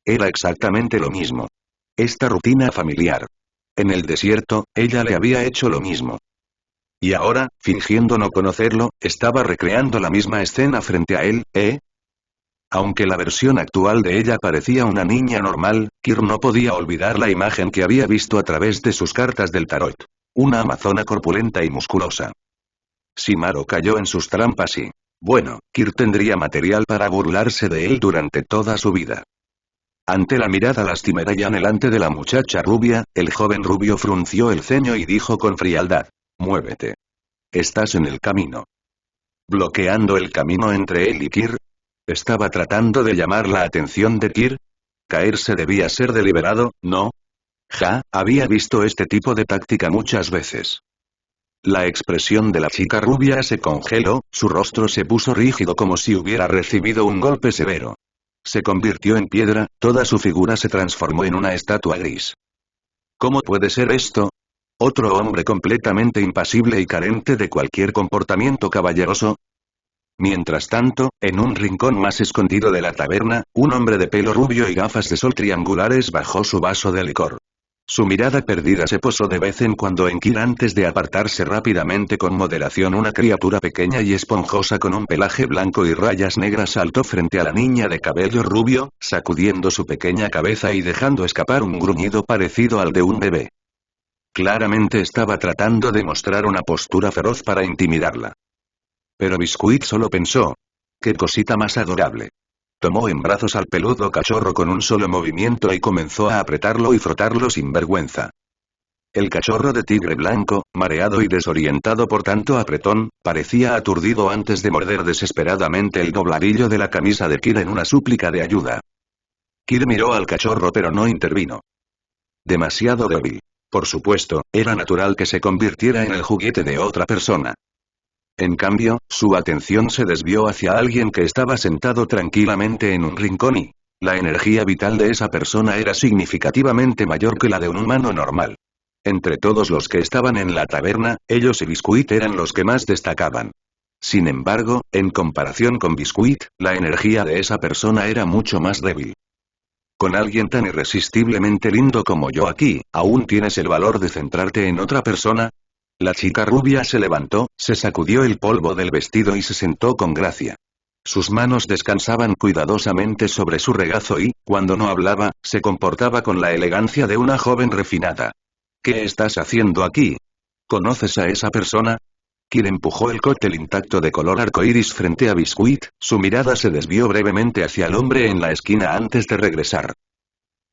Era exactamente lo mismo. Esta rutina familiar. En el desierto, ella le había hecho lo mismo. Y ahora, fingiendo no conocerlo, estaba recreando la misma escena frente a él, ¿eh? Aunque la versión actual de ella parecía una niña normal, Kir no podía olvidar la imagen que había visto a través de sus cartas del tarot. Una amazona corpulenta y musculosa. Si Maro cayó en sus trampas y... Bueno, Kir tendría material para burlarse de él durante toda su vida. Ante la mirada lastimera y anhelante de la muchacha rubia, el joven rubio frunció el ceño y dijo con frialdad. Muévete. Estás en el camino. ¿Bloqueando el camino entre él y Kir? ¿Estaba tratando de llamar la atención de Kir? Caerse debía ser deliberado, ¿no? Había visto este tipo de táctica muchas veces. La expresión de la chica rubia se congeló, su rostro se puso rígido como si hubiera recibido un golpe severo. Se convirtió en piedra, toda su figura se transformó en una estatua gris. ¿Cómo puede ser esto? ¿Otro hombre completamente impasible y carente de cualquier comportamiento caballeroso? Mientras tanto, en un rincón más escondido de la taberna, un hombre de pelo rubio y gafas de sol triangulares bajó su vaso de licor. Su mirada perdida se posó de vez en cuando en Kir antes de apartarse rápidamente con moderación. Una criatura pequeña y esponjosa con un pelaje blanco y rayas negras saltó frente a la niña de cabello rubio, sacudiendo su pequeña cabeza y dejando escapar un gruñido parecido al de un bebé. Claramente estaba tratando de mostrar una postura feroz para intimidarla. Pero Biscuit solo pensó. ¡Qué cosita más adorable! Tomó en brazos al peludo cachorro con un solo movimiento y comenzó a apretarlo y frotarlo sin vergüenza. El cachorro de tigre blanco, mareado y desorientado por tanto apretón, parecía aturdido antes de morder desesperadamente el dobladillo de la camisa de Kir en una súplica de ayuda. Kir miró al cachorro pero no intervino. Demasiado débil. Por supuesto, era natural que se convirtiera en el juguete de otra persona. En cambio, su atención se desvió hacia alguien que estaba sentado tranquilamente en un rincón y... La energía vital de esa persona era significativamente mayor que la de un humano normal. Entre todos los que estaban en la taberna, ellos y Biscuit eran los que más destacaban. Sin embargo, en comparación con Biscuit, la energía de esa persona era mucho más débil. Con alguien tan irresistiblemente lindo como yo aquí, ¿aún tienes el valor de centrarte en otra persona? La chica rubia se levantó, se sacudió el polvo del vestido y se sentó con gracia. Sus manos descansaban cuidadosamente sobre su regazo y, cuando no hablaba, se comportaba con la elegancia de una joven refinada. ¿Qué estás haciendo aquí? ¿Conoces a esa persona? Kir empujó el cóctel intacto de color arcoíris frente a Biscuit, su mirada se desvió brevemente hacia el hombre en la esquina antes de regresar.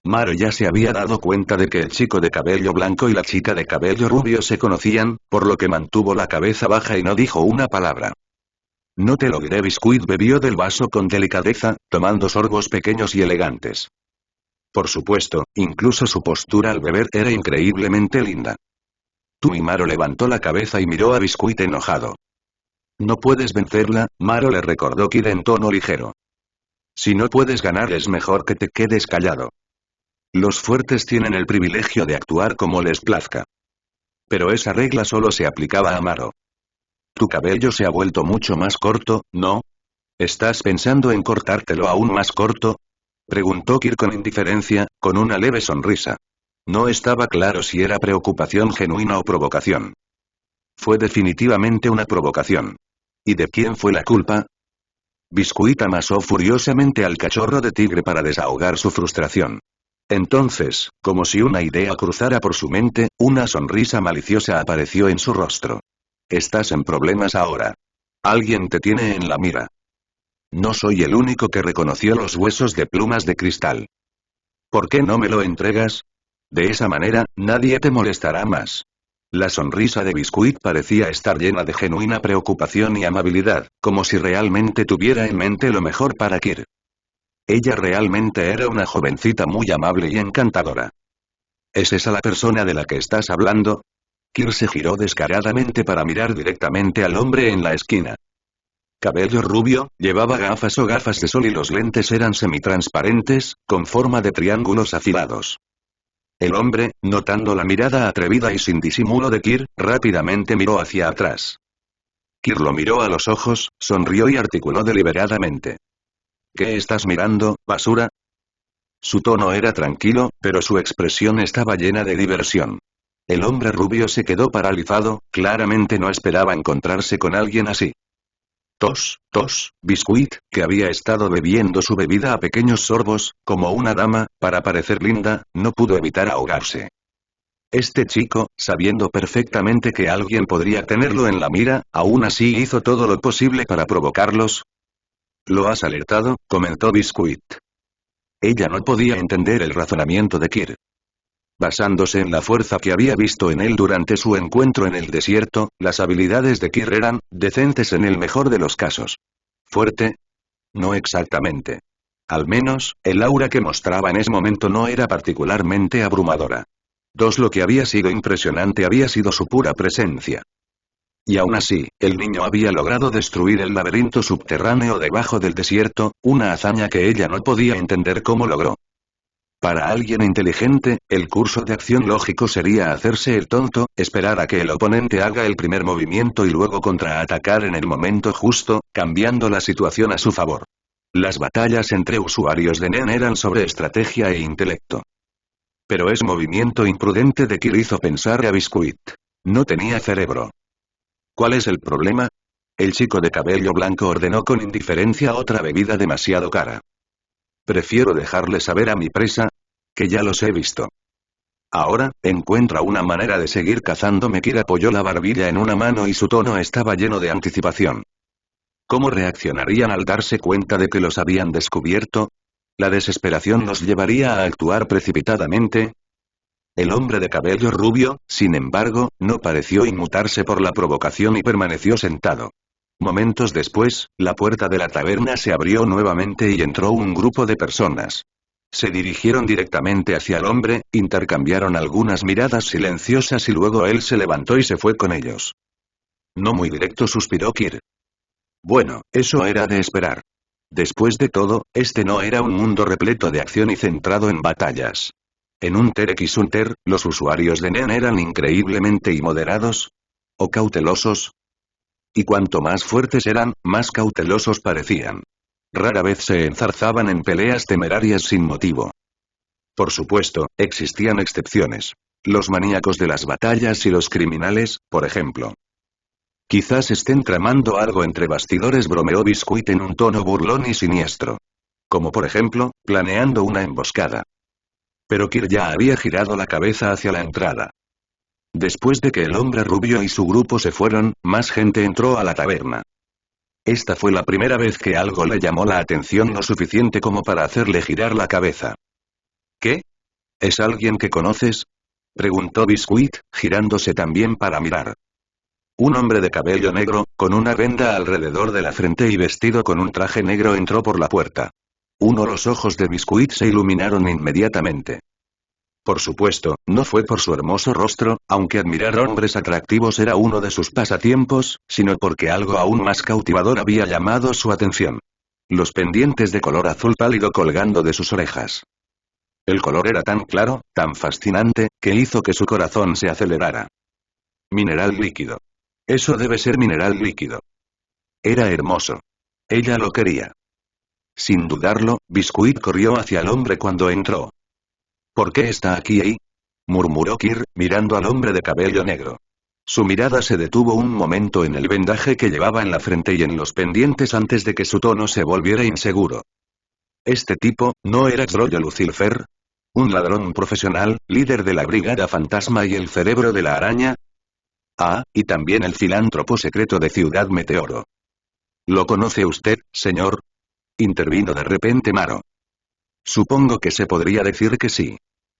Maro ya se había dado cuenta de que el chico de cabello blanco y la chica de cabello rubio se conocían, por lo que mantuvo la cabeza baja y no dijo una palabra. No te lo diré. Biscuit bebió del vaso con delicadeza, tomando sorbos pequeños y elegantes. Por supuesto, incluso su postura al beber era increíblemente linda. Maro levantó la cabeza y miró a Biscuit enojado. No puedes vencerla, Maro le recordó Kir en tono ligero. Si no puedes ganar es mejor que te quedes callado. Los fuertes tienen el privilegio de actuar como les plazca. Pero esa regla solo se aplicaba a Maro. Tu cabello se ha vuelto mucho más corto, ¿no? ¿Estás pensando en cortártelo aún más corto? Preguntó Kir con indiferencia, con una leve sonrisa. No estaba claro si era preocupación genuina o provocación. Fue definitivamente una provocación. ¿Y de quién fue la culpa? Biscuit amasó furiosamente al cachorro de tigre para desahogar su frustración. Entonces, como si una idea cruzara por su mente, una sonrisa maliciosa apareció en su rostro. Estás en problemas ahora. Alguien te tiene en la mira. No soy el único que reconoció los huesos de plumas de cristal. ¿Por qué no me lo entregas? De esa manera, nadie te molestará más. La sonrisa de Biscuit parecía estar llena de genuina preocupación y amabilidad, como si realmente tuviera en mente lo mejor para Kir. Ella realmente era una jovencita muy amable y encantadora. ¿Es esa la persona de la que estás hablando? Kir se giró descaradamente para mirar directamente al hombre en la esquina. Cabello rubio, llevaba gafas o gafas de sol y los lentes eran semitransparentes, con forma de triángulos afilados. El hombre, notando la mirada atrevida y sin disimulo de Kir, rápidamente miró hacia atrás. Kir lo miró a los ojos, sonrió y articuló deliberadamente. ¿Qué estás mirando, basura? Su tono era tranquilo, pero su expresión estaba llena de diversión. El hombre rubio se quedó paralizado, claramente no esperaba encontrarse con alguien así. Biscuit, que había estado bebiendo su bebida a pequeños sorbos, como una dama, para parecer linda, no pudo evitar ahogarse. Este chico, sabiendo perfectamente que alguien podría tenerlo en la mira, aún así hizo todo lo posible para provocarlos. ¿Lo has alertado?, comentó Biscuit. Ella no podía entender el razonamiento de Kir. Basándose en la fuerza que había visto en él durante su encuentro en el desierto, las habilidades de Kir eran decentes en el mejor de los casos. ¿Fuerte? No exactamente. Al menos, el aura que mostraba en ese momento no era particularmente abrumadora. Lo que había sido impresionante había sido su pura presencia. Y aún así, el niño había logrado destruir el laberinto subterráneo debajo del desierto, una hazaña que ella no podía entender cómo logró. Para alguien inteligente, el curso de acción lógico sería hacerse el tonto, esperar a que el oponente haga el primer movimiento y luego contraatacar en el momento justo, cambiando la situación a su favor. Las batallas entre usuarios de Nen eran sobre estrategia e intelecto. Pero ese movimiento imprudente de Kir hizo pensar a Biscuit. No tenía cerebro. ¿Cuál es el problema? El chico de cabello blanco ordenó con indiferencia otra bebida demasiado cara. Prefiero dejarle saber a mi presa que ya los he visto. Ahora, encuentra una manera de seguir cazándome. Kir apoyó la barbilla en una mano y su tono estaba lleno de anticipación. ¿Cómo reaccionarían al darse cuenta de que los habían descubierto? ¿La desesperación los llevaría a actuar precipitadamente? El hombre de cabello rubio, sin embargo, no pareció inmutarse por la provocación y permaneció sentado. Momentos después, la puerta de la taberna se abrió nuevamente y entró un grupo de personas. Se dirigieron directamente hacia el hombre, intercambiaron algunas miradas silenciosas y luego él se levantó y se fue con ellos. No muy directo, suspiró Kir. Bueno, eso era de esperar. Después de todo, este no era un mundo repleto de acción y centrado en batallas. En un Ter, los usuarios de Nen eran increíblemente inmoderados o cautelosos. Y cuanto más fuertes eran, más cautelosos parecían. Rara vez se enzarzaban en peleas temerarias sin motivo. Por supuesto, existían excepciones. Los maníacos de las batallas y los criminales, por ejemplo. Quizás estén tramando algo entre bastidores, bromeó Biscuit en un tono burlón y siniestro. Como por ejemplo, planeando una emboscada. Pero Kir ya había girado la cabeza hacia la entrada. Después de que el hombre rubio y su grupo se fueron, más gente entró a la taberna. Esta fue la primera vez que algo le llamó la atención lo suficiente como para hacerle girar la cabeza. ¿Qué? ¿Es alguien que conoces?, preguntó Biscuit, girándose también para mirar. Un hombre de cabello negro, con una venda alrededor de la frente y vestido con un traje negro entró por la puerta. Los ojos de Biscuit se iluminaron inmediatamente. Por supuesto, no fue por su hermoso rostro, aunque admirar hombres atractivos era uno de sus pasatiempos, sino porque algo aún más cautivador había llamado su atención. Los pendientes de color azul pálido colgando de sus orejas. El color era tan claro, tan fascinante, que hizo que su corazón se acelerara. Mineral líquido. Eso debe ser mineral líquido. Era hermoso. Ella lo quería. Sin dudarlo, Biscuit corrió hacia el hombre cuando entró. ¿Por qué está aquí? Murmuró Kir, mirando al hombre de cabello negro. Su mirada se detuvo un momento en el vendaje que llevaba en la frente y en los pendientes antes de que su tono se volviera inseguro. Este tipo, ¿no era Xroyo Lucifer? ¿Un ladrón profesional, líder de la Brigada Fantasma y el cerebro de la araña? Ah, y también el filántropo secreto de Ciudad Meteoro. ¿Lo conoce usted, señor? Intervino de repente Maro. Supongo que se podría decir que sí.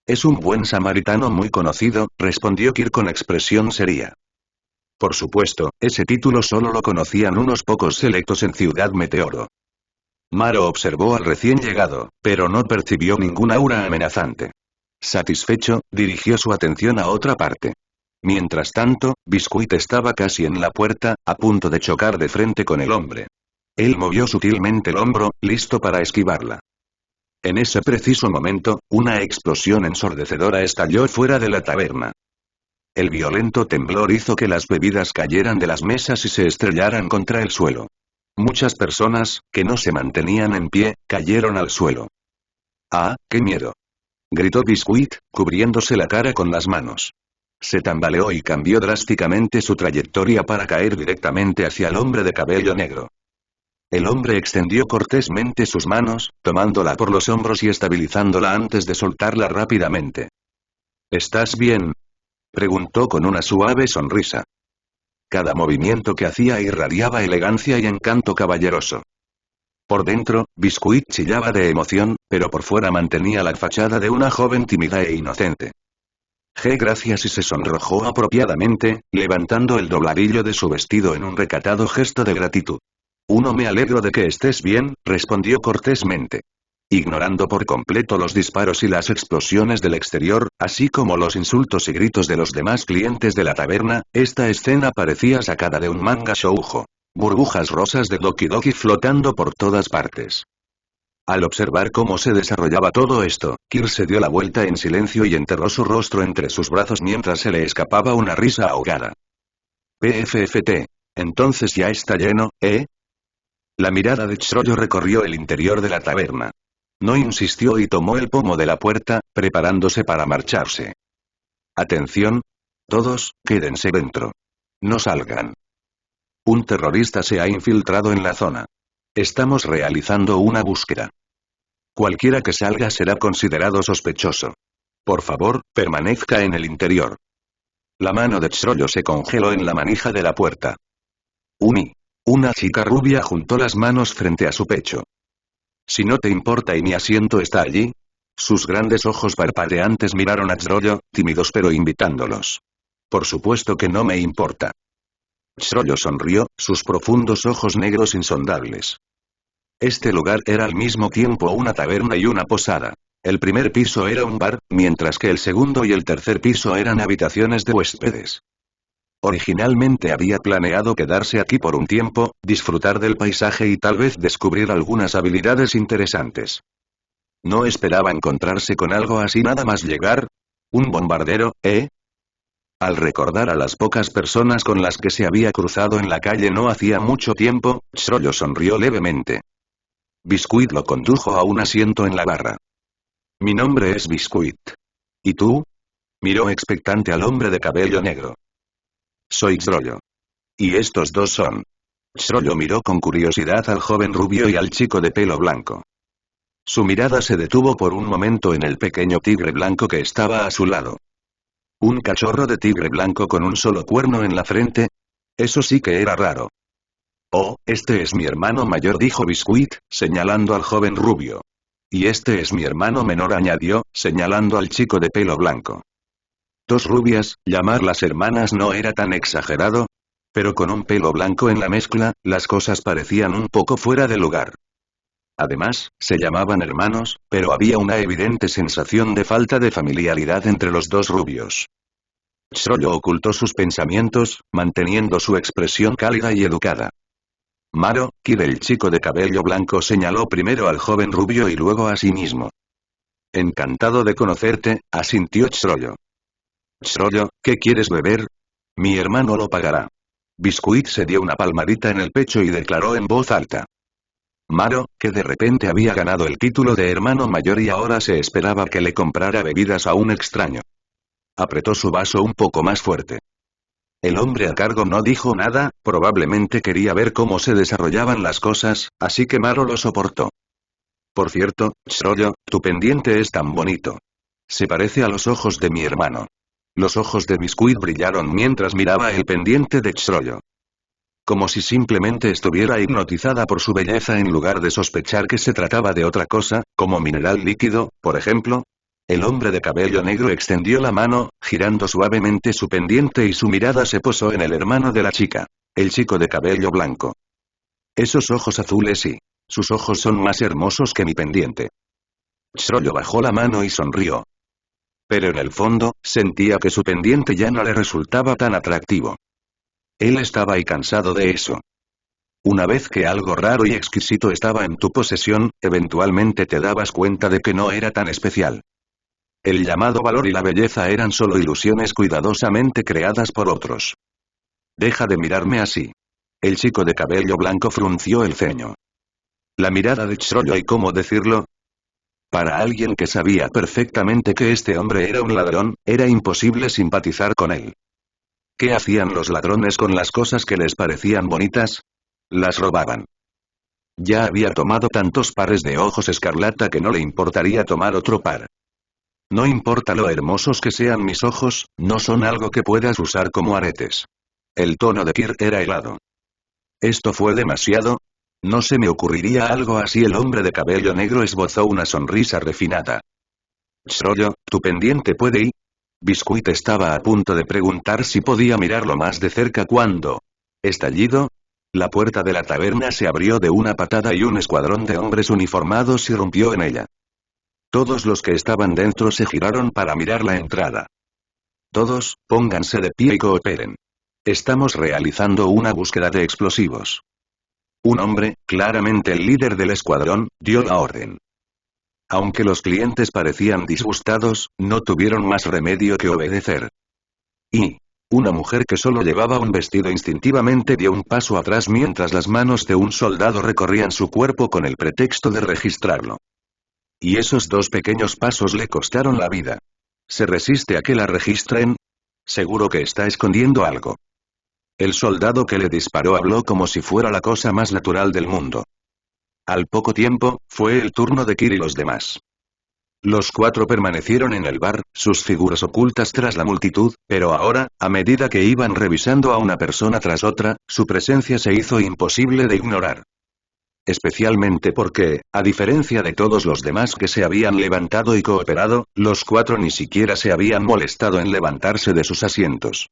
Es un buen samaritano muy conocido, respondió Kir con expresión seria. Por supuesto, ese título solo lo conocían unos pocos selectos en Ciudad Meteoro. Maro observó al recién llegado, pero no percibió ningún aura amenazante. Satisfecho, dirigió su atención a otra parte. Mientras tanto, Biscuit estaba casi en la puerta, a punto de chocar de frente con el hombre. Él movió sutilmente el hombro, listo para esquivarla. En ese preciso momento, una explosión ensordecedora estalló fuera de la taberna. El violento temblor hizo que las bebidas cayeran de las mesas y se estrellaran contra el suelo. Muchas personas, que no se mantenían en pie, cayeron al suelo. ¡Ah, qué miedo! Gritó Biscuit, cubriéndose la cara con las manos. Se tambaleó y cambió drásticamente su trayectoria para caer directamente hacia el hombre de cabello negro. El hombre extendió cortésmente sus manos, tomándola por los hombros y estabilizándola antes de soltarla rápidamente. ¿Estás bien?, preguntó con una suave sonrisa. Cada movimiento que hacía irradiaba elegancia y encanto caballeroso. Por dentro, Biscuit chillaba de emoción, pero por fuera mantenía la fachada de una joven tímida e inocente. Gracias, y se sonrojó apropiadamente, levantando el dobladillo de su vestido en un recatado gesto de gratitud. Me alegro de que estés bien, respondió cortésmente. Ignorando por completo los disparos y las explosiones del exterior, así como los insultos y gritos de los demás clientes de la taberna, esta escena parecía sacada de un manga shoujo. Burbujas rosas de Doki Doki flotando por todas partes. Al observar cómo se desarrollaba todo esto, Kir se dio la vuelta en silencio y enterró su rostro entre sus brazos mientras se le escapaba una risa ahogada. PFFT. Entonces ya está lleno, ¿eh? La mirada de Xroyo recorrió el interior de la taberna. No insistió y tomó el pomo de la puerta, preparándose para marcharse. Atención. Todos, quédense dentro. No salgan. Un terrorista se ha infiltrado en la zona. Estamos realizando una búsqueda. Cualquiera que salga será considerado sospechoso. Por favor, permanezca en el interior. La mano de Xroyo se congeló en la manija de la puerta. Una chica rubia juntó las manos frente a su pecho. Si no te importa y mi asiento está allí. Sus grandes ojos parpadeantes miraron a Xroyo, tímidos pero invitándolos. Por supuesto que no me importa. Xroyo sonrió, sus profundos ojos negros insondables. Este lugar era al mismo tiempo una taberna y una posada. El primer piso era un bar, mientras que el segundo y el tercer piso eran habitaciones de huéspedes. Originalmente había planeado quedarse aquí por un tiempo, disfrutar del paisaje y tal vez descubrir algunas habilidades interesantes. No esperaba encontrarse con algo así nada más llegar. ¿Un bombardero, eh? Al recordar a las pocas personas con las que se había cruzado en la calle no hacía mucho tiempo, Xroyo sonrió levemente. Biscuit lo condujo a un asiento en la barra. Mi nombre es Biscuit. ¿Y tú? Miró expectante al hombre de cabello negro. Soy Xroyo. ¿Y estos dos son? Xroyo miró con curiosidad al joven rubio y al chico de pelo blanco. Su mirada se detuvo por un momento en el pequeño tigre blanco que estaba a su lado. Un cachorro de tigre blanco con un solo cuerno en la frente. Eso sí que era raro. Oh, este es mi hermano mayor, dijo Biscuit, señalando al joven rubio. Y este es mi hermano menor, añadió, señalando al chico de pelo blanco. Dos rubias, llamarlas hermanas no era tan exagerado. Pero con un pelo blanco en la mezcla, las cosas parecían un poco fuera de lugar. Además, se llamaban hermanos, pero había una evidente sensación de falta de familiaridad entre los dos rubios. Chrollo ocultó sus pensamientos, manteniendo su expresión cálida y educada. Maro, Kir el chico de cabello blanco señaló primero al joven rubio y luego a sí mismo. Encantado de conocerte, asintió Chrollo. Chrollo, ¿qué quieres beber? Mi hermano lo pagará. Biscuit se dio una palmadita en el pecho y declaró en voz alta. Maro, que de repente había ganado el título de hermano mayor y ahora se esperaba que le comprara bebidas a un extraño. Apretó su vaso un poco más fuerte. El hombre a cargo no dijo nada, probablemente quería ver cómo se desarrollaban las cosas, así que Maro lo soportó. Por cierto, Chrollo, tu pendiente es tan bonito. Se parece a los ojos de mi hermano. Los ojos de Biscuit brillaron mientras miraba el pendiente de Chrollo. Como si simplemente estuviera hipnotizada por su belleza en lugar de sospechar que se trataba de otra cosa, como mineral líquido, por ejemplo. El hombre de cabello negro extendió la mano, girando suavemente su pendiente y su mirada se posó en el hermano de la chica, el chico de cabello blanco. Esos ojos azules sí. Sus ojos son más hermosos que mi pendiente. Chrollo bajó la mano y sonrió. Pero en el fondo, sentía que su pendiente ya no le resultaba tan atractivo. Él estaba ahí cansado de eso. Una vez que algo raro y exquisito estaba en tu posesión, eventualmente te dabas cuenta de que no era tan especial. El llamado valor y la belleza eran solo ilusiones cuidadosamente creadas por otros. Deja de mirarme así. El chico de cabello blanco frunció el ceño. La mirada de Chrollo y cómo decirlo. Para alguien que sabía perfectamente que este hombre era un ladrón, era imposible simpatizar con él. ¿Qué hacían los ladrones con las cosas que les parecían bonitas? Las robaban. Ya había tomado tantos pares de ojos escarlata que no le importaría tomar otro par. No importa lo hermosos que sean mis ojos, no son algo que puedas usar como aretes. El tono de Kir era helado. ¿Esto fue demasiado? No se me ocurriría algo así. El hombre de cabello negro esbozó una sonrisa refinada. Chrollo, ¿tu pendiente puede ir? Biscuit estaba a punto de preguntar si podía mirarlo más de cerca cuando... ¿Estallido? La puerta de la taberna se abrió de una patada y un escuadrón de hombres uniformados irrumpió en ella. Todos los que estaban dentro se giraron para mirar la entrada. Todos, pónganse de pie y cooperen. Estamos realizando una búsqueda de explosivos. Un hombre, claramente el líder del escuadrón, dio la orden. Aunque los clientes parecían disgustados, no tuvieron más remedio que obedecer. Y una mujer que solo llevaba un vestido instintivamente dio un paso atrás mientras las manos de un soldado recorrían su cuerpo con el pretexto de registrarlo. Y esos dos pequeños pasos le costaron la vida. ¿Se resiste a que la registren? Seguro que está escondiendo algo. El soldado que le disparó habló como si fuera la cosa más natural del mundo. Al poco tiempo, fue el turno de Kir y los demás. Los cuatro permanecieron en el bar, sus figuras ocultas tras la multitud, pero ahora, a medida que iban revisando a una persona tras otra, su presencia se hizo imposible de ignorar. Especialmente porque, a diferencia de todos los demás que se habían levantado y cooperado, los cuatro ni siquiera se habían molestado en levantarse de sus asientos.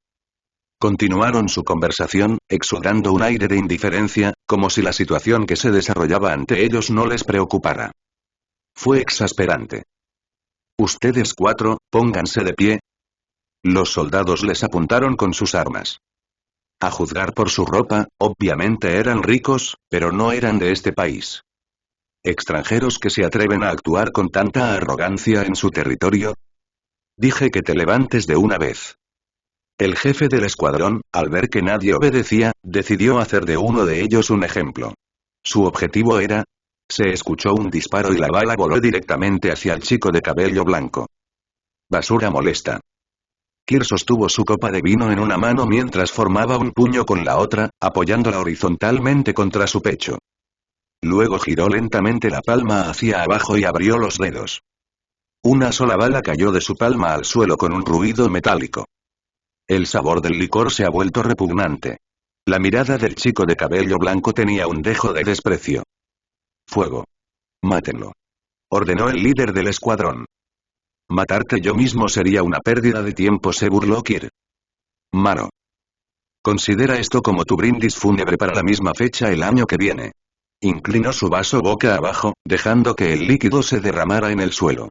Continuaron su conversación, exudando un aire de indiferencia, como si la situación que se desarrollaba ante ellos no les preocupara. Fue exasperante. Ustedes cuatro, pónganse de pie. Los soldados les apuntaron con sus armas. A juzgar por su ropa, obviamente eran ricos, pero no eran de este país. ¿Extranjeros que se atreven a actuar con tanta arrogancia en su territorio? Dije que te levantes de una vez. El jefe del escuadrón, al ver que nadie obedecía, decidió hacer de uno de ellos un ejemplo. Su objetivo era... Se escuchó un disparo y la bala voló directamente hacia el chico de cabello blanco. Basura molesta. Kir sostuvo su copa de vino en una mano mientras formaba un puño con la otra, apoyándola horizontalmente contra su pecho. Luego giró lentamente la palma hacia abajo y abrió los dedos. Una sola bala cayó de su palma al suelo con un ruido metálico. El sabor del licor se ha vuelto repugnante. La mirada del chico de cabello blanco tenía un dejo de desprecio. Fuego. Mátenlo. Ordenó el líder del escuadrón. Matarte yo mismo sería una pérdida de tiempo, se burló Kir. Maro. Considera esto como tu brindis fúnebre para la misma fecha el año que viene. Inclinó su vaso boca abajo, dejando que el líquido se derramara en el suelo.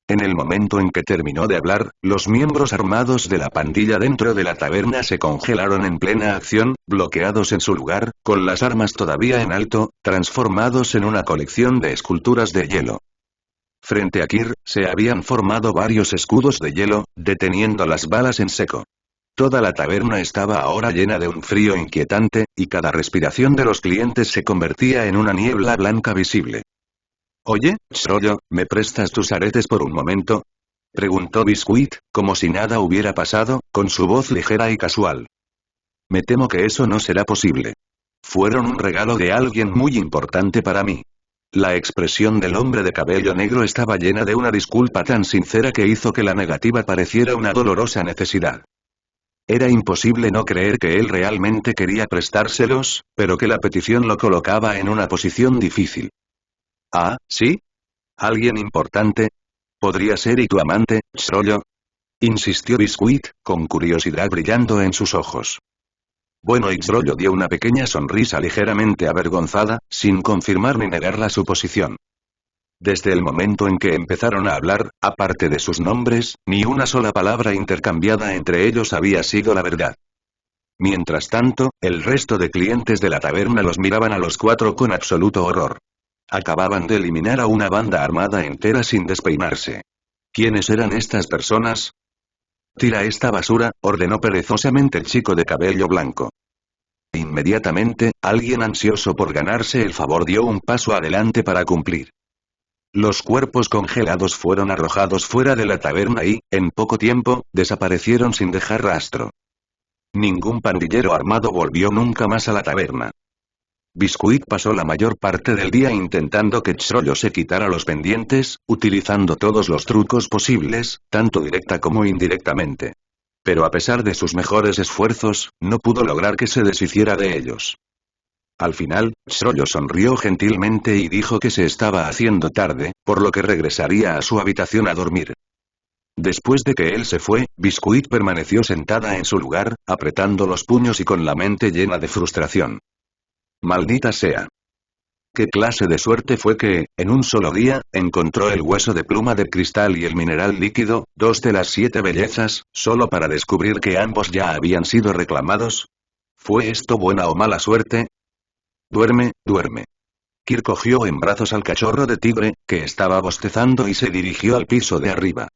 En el momento en que terminó de hablar, los miembros armados de la pandilla dentro de la taberna se congelaron en plena acción, bloqueados en su lugar, con las armas todavía en alto, transformados en una colección de esculturas de hielo. Frente a Kir, se habían formado varios escudos de hielo, deteniendo las balas en seco. Toda la taberna estaba ahora llena de un frío inquietante, y cada respiración de los clientes se convertía en una niebla blanca visible. «Oye, Shrollo, ¿me prestas tus aretes por un momento?», preguntó Biscuit, como si nada hubiera pasado, con su voz ligera y casual. «Me temo que eso no será posible. Fueron un regalo de alguien muy importante para mí». La expresión del hombre de cabello negro estaba llena de una disculpa tan sincera que hizo que la negativa pareciera una dolorosa necesidad. Era imposible no creer que él realmente quería prestárselos, pero que la petición lo colocaba en una posición difícil. «Ah, ¿sí? ¿Alguien importante? ¿Podría ser y tu amante, Shrollo?», insistió Biscuit, con curiosidad brillando en sus ojos. Bueno, Xrollo dio una pequeña sonrisa ligeramente avergonzada, sin confirmar ni negar la suposición. Desde el momento en que empezaron a hablar, aparte de sus nombres, ni una sola palabra intercambiada entre ellos había sido la verdad. Mientras tanto, el resto de clientes de la taberna los miraban a los cuatro con absoluto horror. Acababan de eliminar a una banda armada entera sin despeinarse. ¿Quiénes eran estas personas? «Tira esta basura», ordenó perezosamente el chico de cabello blanco. Inmediatamente, alguien ansioso por ganarse el favor dio un paso adelante para cumplir. Los cuerpos congelados fueron arrojados fuera de la taberna y, en poco tiempo, desaparecieron sin dejar rastro. Ningún pandillero armado volvió nunca más a la taberna. Biscuit pasó la mayor parte del día intentando que Shrollo se quitara los pendientes, utilizando todos los trucos posibles, tanto directa como indirectamente. Pero a pesar de sus mejores esfuerzos, no pudo lograr que se deshiciera de ellos. Al final, Shrollo sonrió gentilmente y dijo que se estaba haciendo tarde, por lo que regresaría a su habitación a dormir. Después de que él se fue, Biscuit permaneció sentada en su lugar, apretando los puños y con la mente llena de frustración. Maldita sea. ¿Qué clase de suerte fue que, en un solo día, encontró el hueso de pluma de cristal y el mineral líquido, dos de las 7 bellezas, solo para descubrir que ambos ya habían sido reclamados? ¿Fue esto buena o mala suerte? Duerme, duerme. Kir cogió en brazos al cachorro de tigre, que estaba bostezando y se dirigió al piso de arriba.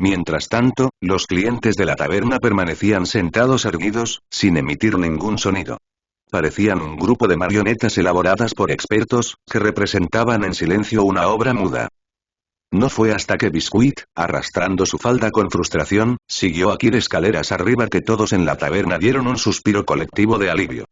Mientras tanto, los clientes de la taberna permanecían sentados erguidos, sin emitir ningún sonido. Parecían un grupo de marionetas elaboradas por expertos, que representaban en silencio una obra muda. No fue hasta que Biscuit, arrastrando su falda con frustración, siguió a Kir escaleras arriba que todos en la taberna dieron un suspiro colectivo de alivio.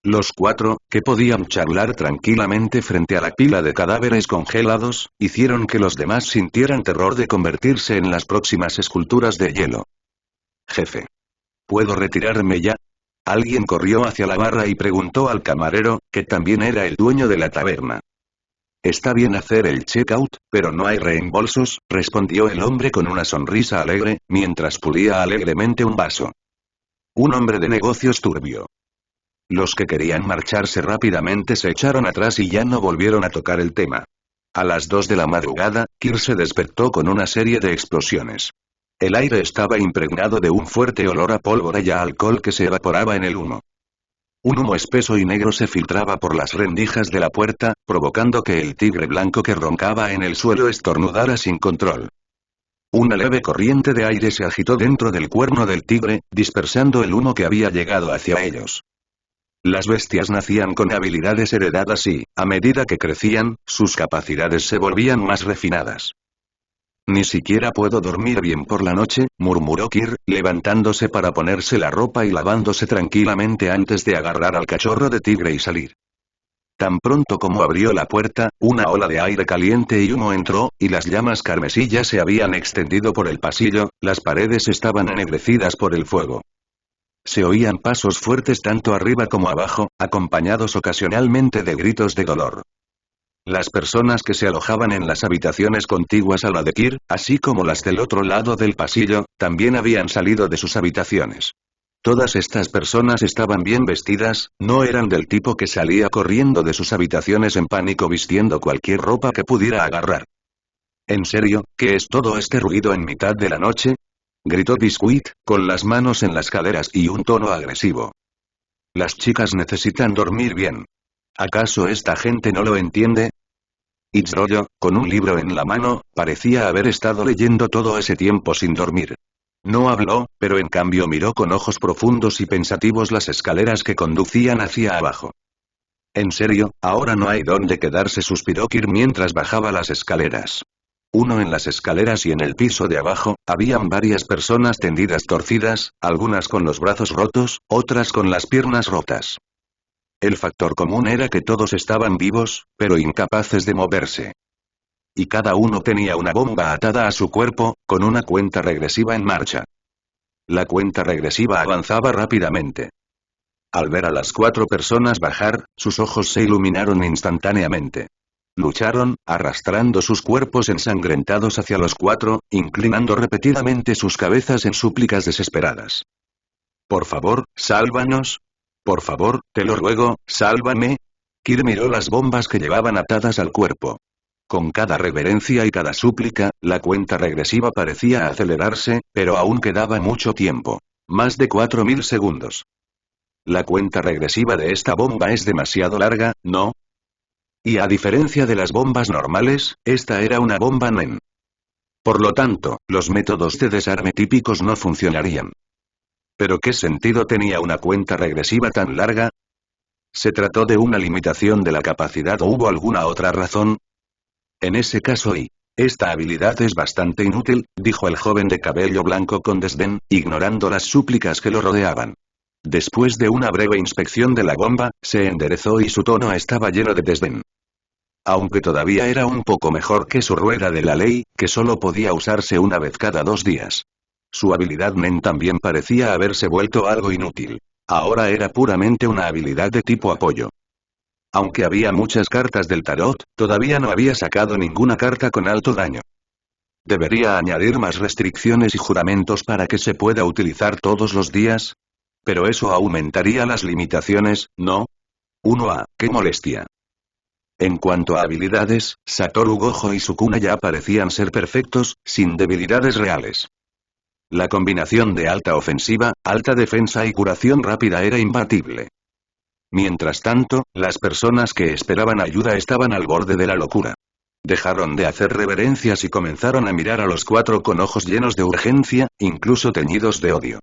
Los cuatro, que podían charlar tranquilamente frente a la pila de cadáveres congelados, hicieron que los demás sintieran terror de convertirse en las próximas esculturas de hielo. «Jefe. ¿Puedo retirarme ya?», alguien corrió hacia la barra y preguntó al camarero, que también era el dueño de la taberna. «Está bien hacer el check-out, pero no hay reembolsos», respondió el hombre con una sonrisa alegre, mientras pulía alegremente un vaso. Un hombre de negocios turbio. Los que querían marcharse rápidamente se echaron atrás y ya no volvieron a tocar el tema. A las 2 de la madrugada, Kir se despertó con una serie de explosiones. El aire estaba impregnado de un fuerte olor a pólvora y a alcohol que se evaporaba en el humo. Un humo espeso y negro se filtraba por las rendijas de la puerta, provocando que el tigre blanco que roncaba en el suelo estornudara sin control. Una leve corriente de aire se agitó dentro del cuerno del tigre, dispersando el humo que había llegado hacia ellos. Las bestias nacían con habilidades heredadas y, a medida que crecían, sus capacidades se volvían más refinadas. «Ni siquiera puedo dormir bien por la noche», murmuró Kir, levantándose para ponerse la ropa y lavándose tranquilamente antes de agarrar al cachorro de tigre y salir. Tan pronto como abrió la puerta, una ola de aire caliente y humo entró, y las llamas carmesí ya se habían extendido por el pasillo, las paredes estaban ennegrecidas por el fuego. Se oían pasos fuertes tanto arriba como abajo, acompañados ocasionalmente de gritos de dolor. Las personas que se alojaban en las habitaciones contiguas a la de Kir, así como las del otro lado del pasillo, también habían salido de sus habitaciones. Todas estas personas estaban bien vestidas, no eran del tipo que salía corriendo de sus habitaciones en pánico vistiendo cualquier ropa que pudiera agarrar. ¿En serio, qué es todo este ruido en mitad de la noche? Gritó Biscuit, con las manos en las caderas y un tono agresivo. Las chicas necesitan dormir bien. ¿Acaso esta gente no lo entiende? Ichirou, con un libro en la mano, parecía haber estado leyendo todo ese tiempo sin dormir. No habló, pero en cambio miró con ojos profundos y pensativos las escaleras que conducían hacia abajo. En serio, ahora no hay dónde quedarse, suspiró Kir mientras bajaba las escaleras. Uno en las escaleras y en el piso de abajo, habían varias personas tendidas torcidas, algunas con los brazos rotos, otras con las piernas rotas. El factor común era que todos estaban vivos, pero incapaces de moverse. Y cada uno tenía una bomba atada a su cuerpo, con una cuenta regresiva en marcha. La cuenta regresiva avanzaba rápidamente. Al ver a las 4 personas bajar, sus ojos se iluminaron instantáneamente. Lucharon, arrastrando sus cuerpos ensangrentados hacia los 4, inclinando repetidamente sus cabezas en súplicas desesperadas. Por favor, sálvanos. Por favor, te lo ruego, sálvame. Kir miró las bombas que llevaban atadas al cuerpo. Con cada reverencia y cada súplica, la cuenta regresiva parecía acelerarse, pero aún quedaba mucho tiempo. Más de 4000 segundos. La cuenta regresiva de esta bomba es demasiado larga, ¿no? Y a diferencia de las bombas normales, esta era una bomba NEN. Por lo tanto, los métodos de desarme típicos no funcionarían. ¿Pero qué sentido tenía una cuenta regresiva tan larga? ¿Se trató de una limitación de la capacidad o hubo alguna otra razón? En ese caso esta habilidad es bastante inútil, dijo el joven de cabello blanco con desdén, ignorando las súplicas que lo rodeaban. Después de una breve inspección de la bomba, se enderezó y su tono estaba lleno de desdén. Aunque todavía era un poco mejor que su rueda de la ley, que solo podía usarse una vez cada 2 días. Su habilidad NEN también parecía haberse vuelto algo inútil. Ahora era puramente una habilidad de tipo apoyo. Aunque había muchas cartas del tarot, todavía no había sacado ninguna carta con alto daño. ¿Debería añadir más restricciones y juramentos para que se pueda utilizar todos los días? Pero eso aumentaría las limitaciones, ¿no? 1A, ¡qué molestia! En cuanto a habilidades, Satoru Gojo y Sukuna ya parecían ser perfectos, sin debilidades reales. La combinación de alta ofensiva, alta defensa y curación rápida era imbatible. Mientras tanto, las personas que esperaban ayuda estaban al borde de la locura. Dejaron de hacer reverencias y comenzaron a mirar a los 4 con ojos llenos de urgencia, incluso teñidos de odio.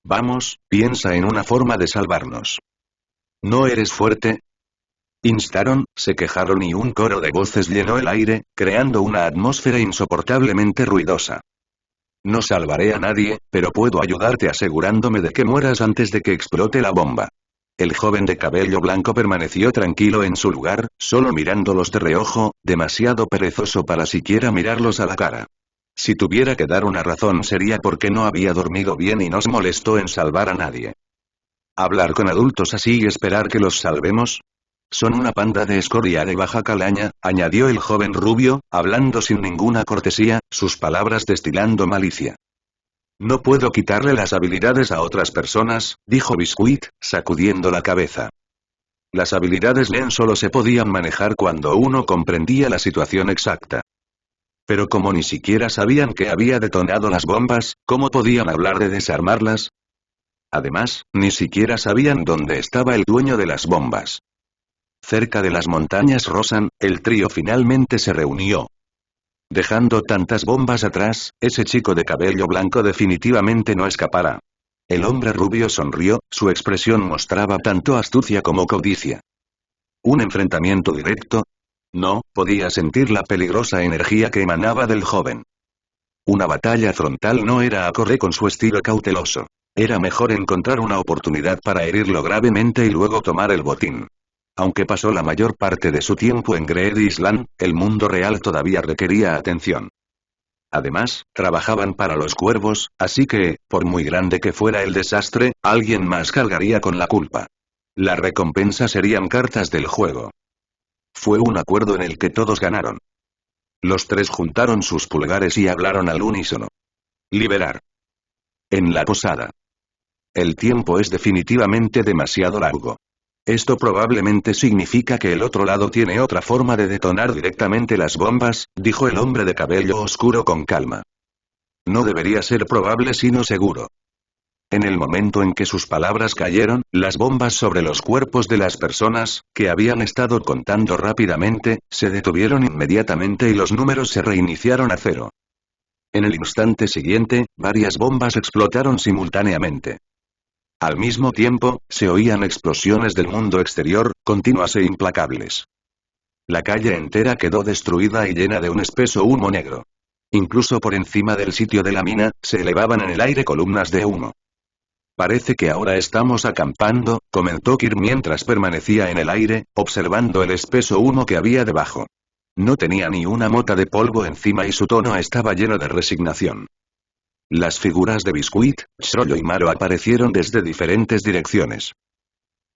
Vamos, piensa en una forma de salvarnos. ¿No eres fuerte? Instaron, se quejaron y un coro de voces llenó el aire, creando una atmósfera insoportablemente ruidosa. No salvaré a nadie, pero puedo ayudarte asegurándome de que mueras antes de que explote la bomba. El joven de cabello blanco permaneció tranquilo en su lugar, solo mirándolos de reojo, demasiado perezoso para siquiera mirarlos a la cara. Si tuviera que dar una razón sería porque no había dormido bien y no se molestó en salvar a nadie. ¿Hablar con adultos así y esperar que los salvemos? Son una panda de escoria de baja calaña, añadió el joven rubio, hablando sin ninguna cortesía, sus palabras destilando malicia. No puedo quitarle las habilidades a otras personas, dijo Biscuit, sacudiendo la cabeza. Las habilidades NEN solo se podían manejar cuando uno comprendía la situación exacta. Pero como ni siquiera sabían que había detonado las bombas, ¿cómo podían hablar de desarmarlas? Además, ni siquiera sabían dónde estaba el dueño de las bombas. Cerca de las montañas Rosan, el trío finalmente se reunió. Dejando tantas bombas atrás, ese chico de cabello blanco definitivamente no escapará. El hombre rubio sonrió, su expresión mostraba tanto astucia como codicia. ¿Un enfrentamiento directo? No, podía sentir la peligrosa energía que emanaba del joven. Una batalla frontal no era acorde con su estilo cauteloso. Era mejor encontrar una oportunidad para herirlo gravemente y luego tomar el botín. Aunque pasó la mayor parte de su tiempo en Greed Island, el mundo real todavía requería atención. Además, trabajaban para los cuervos, así que, por muy grande que fuera el desastre, alguien más cargaría con la culpa. La recompensa serían cartas del juego. Fue un acuerdo en el que todos ganaron. Los 3 juntaron sus pulgares y hablaron al unísono. Liberar. En la posada. El tiempo es definitivamente demasiado largo. Esto probablemente significa que el otro lado tiene otra forma de detonar directamente las bombas, dijo el hombre de cabello oscuro con calma. No debería ser probable sino seguro. En el momento en que sus palabras cayeron, las bombas sobre los cuerpos de las personas, que habían estado contando rápidamente, se detuvieron inmediatamente y los números se reiniciaron a cero. En el instante siguiente, varias bombas explotaron simultáneamente. Al mismo tiempo, se oían explosiones del mundo exterior, continuas e implacables. La calle entera quedó destruida y llena de un espeso humo negro. Incluso por encima del sitio de la mina, se elevaban en el aire columnas de humo. Parece que ahora estamos acampando, comentó Kir mientras permanecía en el aire, observando el espeso humo que había debajo. No tenía ni una mota de polvo encima y su tono estaba lleno de resignación. Las figuras de Biscuit, Chrollo y Maro aparecieron desde diferentes direcciones.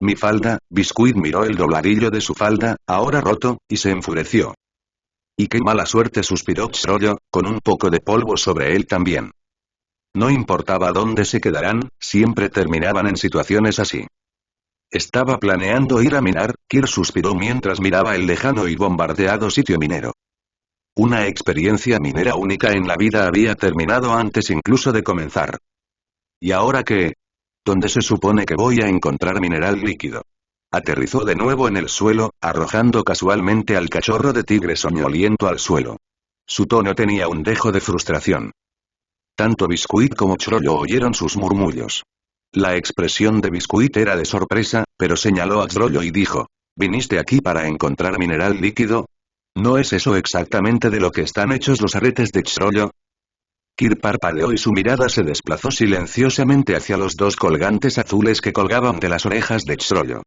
Mi falda, Biscuit miró el dobladillo de su falda, ahora roto, y se enfureció. Y qué mala suerte, suspiró Chrollo, con un poco de polvo sobre él también. No importaba dónde se quedaran, siempre terminaban en situaciones así. Estaba planeando ir a minar, Kir suspiró mientras miraba el lejano y bombardeado sitio minero. Una experiencia minera única en la vida había terminado antes incluso de comenzar. ¿Y ahora qué? ¿Dónde se supone que voy a encontrar mineral líquido? Aterrizó de nuevo en el suelo, arrojando casualmente al cachorro de tigre soñoliento al suelo. Su tono tenía un dejo de frustración. Tanto Biscuit como Chrollo oyeron sus murmullos. La expresión de Biscuit era de sorpresa, pero señaló a Chrollo y dijo: ¿Viniste aquí para encontrar mineral líquido? ¿No es eso exactamente de lo que están hechos los aretes de Chrollo? Kir parpadeó y su mirada se desplazó silenciosamente hacia los dos colgantes azules que colgaban de las orejas de Chrollo.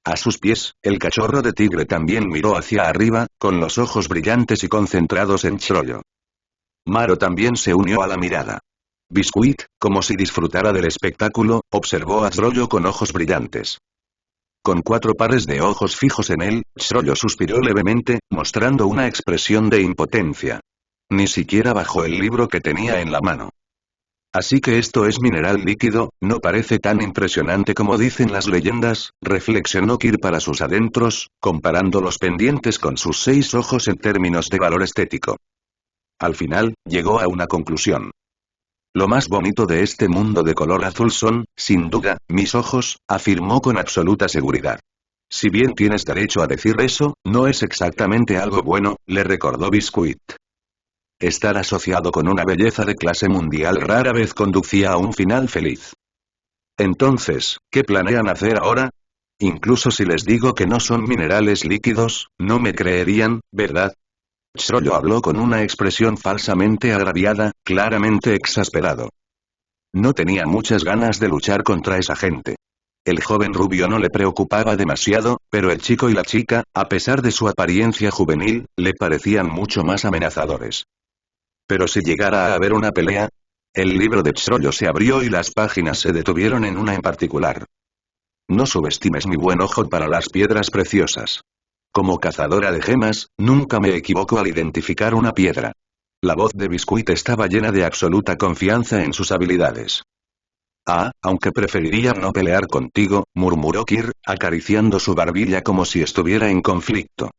A sus pies, el cachorro de tigre también miró hacia arriba, con los ojos brillantes y concentrados en Chrollo. Maro también se unió a la mirada. Biscuit, como si disfrutara del espectáculo, observó a Chrollo con ojos brillantes. Con 4 pares de ojos fijos en él, Chrollo suspiró levemente, mostrando una expresión de impotencia. Ni siquiera bajó el libro que tenía en la mano. Así que esto es mineral líquido, no parece tan impresionante como dicen las leyendas, reflexionó Kir para sus adentros, comparando los pendientes con sus 6 ojos en términos de valor estético. Al final, llegó a una conclusión. Lo más bonito de este mundo de color azul son, sin duda, mis ojos, afirmó con absoluta seguridad. Si bien tienes derecho a decir eso, no es exactamente algo bueno, le recordó Biscuit. Estar asociado con una belleza de clase mundial rara vez conducía a un final feliz. Entonces, ¿qué planean hacer ahora? Incluso si les digo que no son minerales líquidos, no me creerían, ¿verdad? Chrollo habló con una expresión falsamente agraviada, claramente exasperado. No tenía muchas ganas de luchar contra esa gente. El joven rubio no le preocupaba demasiado, pero el chico y la chica, a pesar de su apariencia juvenil, le parecían mucho más amenazadores. Pero si llegara a haber una pelea, el libro de Chrollo se abrió y las páginas se detuvieron en una en particular. No subestimes mi buen ojo para las piedras preciosas. Como cazadora de gemas, nunca me equivoco al identificar una piedra. La voz de Biscuit estaba llena de absoluta confianza en sus habilidades. Ah, aunque preferiría no pelear contigo, murmuró Kir, acariciando su barbilla como si estuviera en conflicto.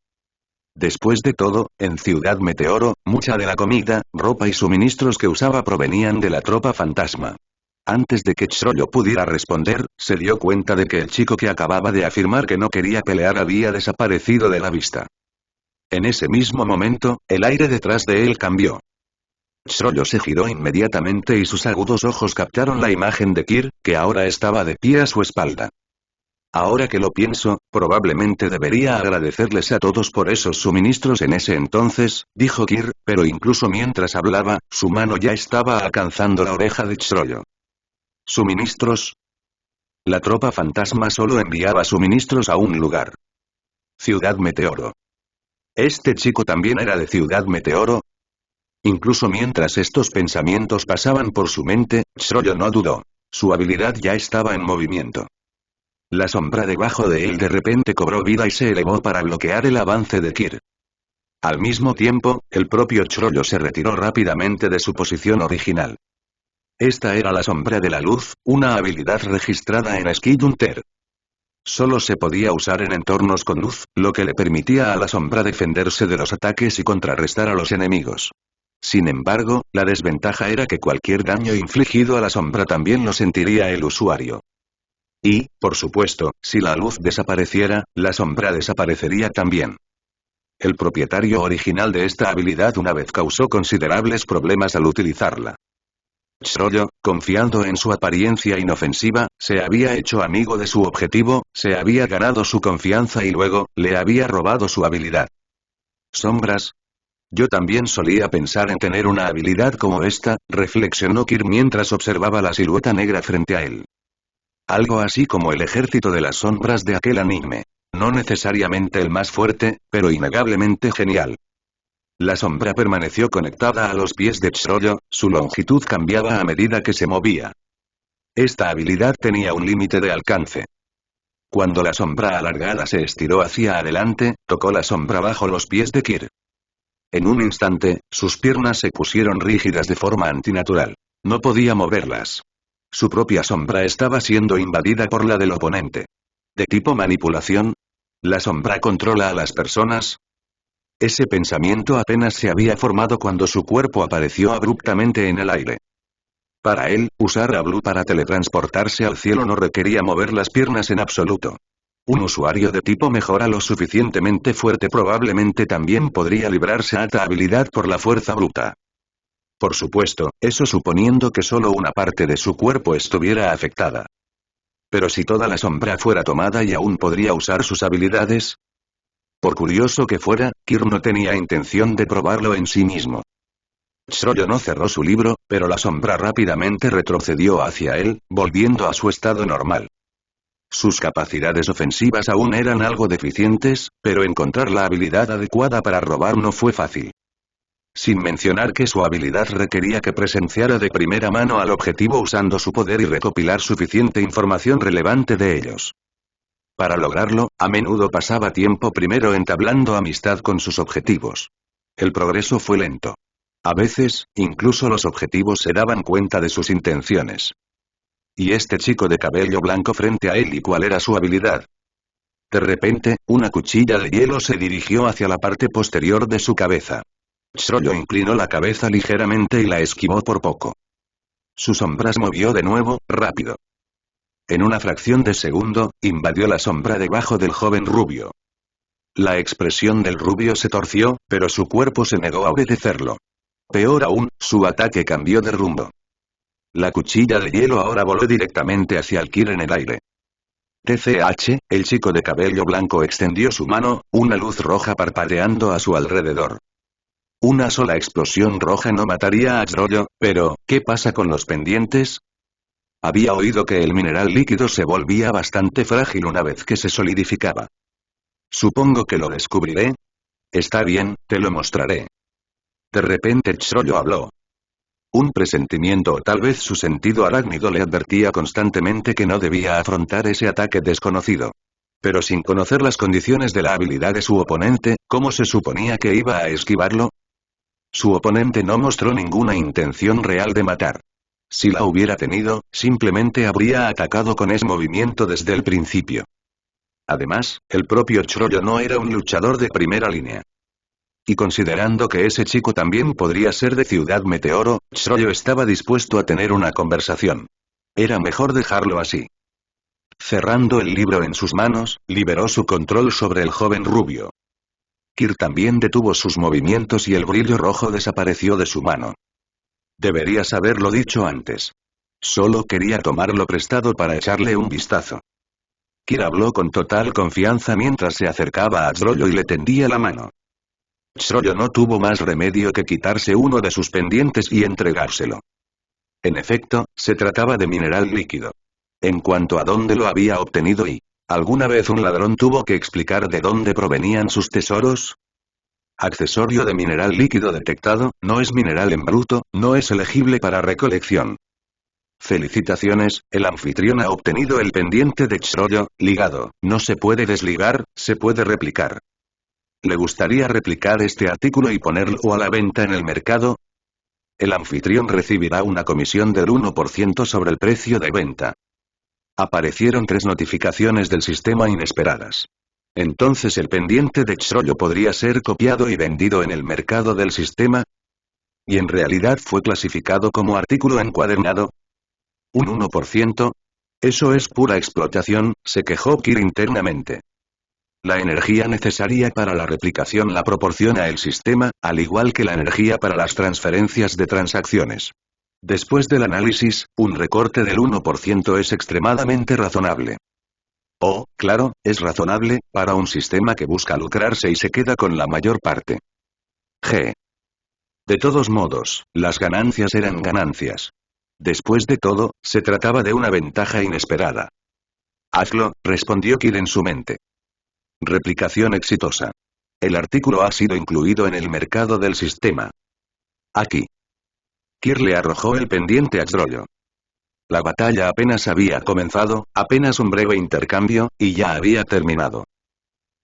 Después de todo, en Ciudad Meteoro, mucha de la comida, ropa y suministros que usaba provenían de la tropa fantasma. Antes de que Chrollo pudiera responder, se dio cuenta de que el chico que acababa de afirmar que no quería pelear había desaparecido de la vista. En ese mismo momento, el aire detrás de él cambió. Chrollo se giró inmediatamente y sus agudos ojos captaron la imagen de Kir, que ahora estaba de pie a su espalda. Ahora que lo pienso, probablemente debería agradecerles a todos por esos suministros en ese entonces, dijo Kir, pero incluso mientras hablaba, su mano ya estaba alcanzando la oreja de Chrollo. ¿Suministros? La tropa fantasma solo enviaba suministros a un lugar. Ciudad Meteoro. ¿Este chico también era de Ciudad Meteoro? Incluso mientras estos pensamientos pasaban por su mente, Chrollo no dudó. Su habilidad ya estaba en movimiento. La sombra debajo de él de repente cobró vida y se elevó para bloquear el avance de Kir. Al mismo tiempo, el propio Chrollo se retiró rápidamente de su posición original. Esta era la sombra de la luz, una habilidad registrada en Skydunter. Solo se podía usar en entornos con luz, lo que le permitía a la sombra defenderse de los ataques y contrarrestar a los enemigos. Sin embargo, la desventaja era que cualquier daño infligido a la sombra también lo sentiría el usuario. Y, por supuesto, si la luz desapareciera, la sombra desaparecería también. El propietario original de esta habilidad una vez causó considerables problemas al utilizarla. Shroyo, confiando en su apariencia inofensiva, se había hecho amigo de su objetivo, se había ganado su confianza y luego, le había robado su habilidad. ¿Sombras? Yo también solía pensar en tener una habilidad como esta, reflexionó Kir mientras observaba la silueta negra frente a él. Algo así como el ejército de las sombras de aquel anime. No necesariamente el más fuerte, pero innegablemente genial. La sombra permaneció conectada a los pies de Shroyo, su longitud cambiaba a medida que se movía. Esta habilidad tenía un límite de alcance. Cuando la sombra alargada se estiró hacia adelante, tocó la sombra bajo los pies de Kir. En un instante, sus piernas se pusieron rígidas de forma antinatural. No podía moverlas. Su propia sombra estaba siendo invadida por la del oponente. ¿De tipo manipulación? ¿La sombra controla a las personas? Ese pensamiento apenas se había formado cuando su cuerpo apareció abruptamente en el aire. Para él, usar a Blue para teletransportarse al cielo no requería mover las piernas en absoluto. Un usuario de tipo mejora lo suficientemente fuerte probablemente también podría librarse a esta habilidad por la fuerza bruta. Por supuesto, eso suponiendo que solo una parte de su cuerpo estuviera afectada. Pero si toda la sombra fuera tomada y aún podría usar sus habilidades. Por curioso que fuera, Kir no tenía intención de probarlo en sí mismo. Shroyo no cerró su libro, pero la sombra rápidamente retrocedió hacia él, volviendo a su estado normal. Sus capacidades ofensivas aún eran algo deficientes, pero encontrar la habilidad adecuada para robar no fue fácil. Sin mencionar que su habilidad requería que presenciara de primera mano al objetivo usando su poder y recopilar suficiente información relevante de ellos. Para lograrlo, a menudo pasaba tiempo primero entablando amistad con sus objetivos. El progreso fue lento. A veces, incluso los objetivos se daban cuenta de sus intenciones. ¿Y este chico de cabello blanco frente a él y cuál era su habilidad? De repente, una cuchilla de hielo se dirigió hacia la parte posterior de su cabeza. Shroyo inclinó la cabeza ligeramente y la esquivó por poco. Su sombra se movió de nuevo, rápido. En una fracción de segundo, invadió la sombra debajo del joven rubio. La expresión del rubio se torció, pero su cuerpo se negó a obedecerlo. Peor aún, su ataque cambió de rumbo. La cuchilla de hielo ahora voló directamente hacia el Kir en el aire. TCH, el chico de cabello blanco extendió su mano, una luz roja parpadeando a su alrededor. Una sola explosión roja no mataría a Shroyo, pero, ¿qué pasa con los pendientes? Había oído que el mineral líquido se volvía bastante frágil una vez que se solidificaba. Supongo que lo descubriré. Está bien, te lo mostraré. De repente Shroyo habló. Un presentimiento o tal vez su sentido arácnido le advertía constantemente que no debía afrontar ese ataque desconocido. Pero sin conocer las condiciones de la habilidad de su oponente, ¿cómo se suponía que iba a esquivarlo? Su oponente no mostró ninguna intención real de matar. Si la hubiera tenido, simplemente habría atacado con ese movimiento desde el principio. Además, el propio Shroyo no era un luchador de primera línea. Y considerando que ese chico también podría ser de Ciudad Meteoro, Shroyo estaba dispuesto a tener una conversación. Era mejor dejarlo así. Cerrando el libro en sus manos, liberó su control sobre el joven rubio. Kir también detuvo sus movimientos y el brillo rojo desapareció de su mano. Deberías haberlo dicho antes. Solo quería tomarlo prestado para echarle un vistazo. Kir habló con total confianza mientras se acercaba a Shroyo y le tendía la mano. Shroyo no tuvo más remedio que quitarse uno de sus pendientes y entregárselo. En efecto, se trataba de mineral líquido. En cuanto a dónde lo había obtenido y, ¿alguna vez un ladrón tuvo que explicar de dónde provenían sus tesoros? Accesorio de mineral líquido detectado, no es mineral en bruto, no es elegible para recolección. Felicitaciones, el anfitrión ha obtenido el pendiente de Shroyo, ligado, no se puede desligar, se puede replicar. ¿Le gustaría replicar este artículo y ponerlo a la venta en el mercado? El anfitrión recibirá una comisión del 1% sobre el precio de venta. Aparecieron 3 notificaciones del sistema inesperadas. Entonces el pendiente de Chrollo podría ser copiado y vendido en el mercado del sistema. ¿Y en realidad fue clasificado como artículo encuadernado? ¿Un 1%? Eso es pura explotación, se quejó Kir internamente. La energía necesaria para la replicación la proporciona el sistema, al igual que la energía para las transferencias de transacciones. Después del análisis, un recorte del 1% es extremadamente razonable. Oh, claro, es razonable, para un sistema que busca lucrarse y se queda con la mayor parte. G. De todos modos, las ganancias eran ganancias. Después de todo, se trataba de una ventaja inesperada. Hazlo, respondió Kir en su mente. Replicación exitosa. El artículo ha sido incluido en el mercado del sistema. Aquí. Kir le arrojó el pendiente a Chrollo. La batalla apenas había comenzado, apenas un breve intercambio, y ya había terminado.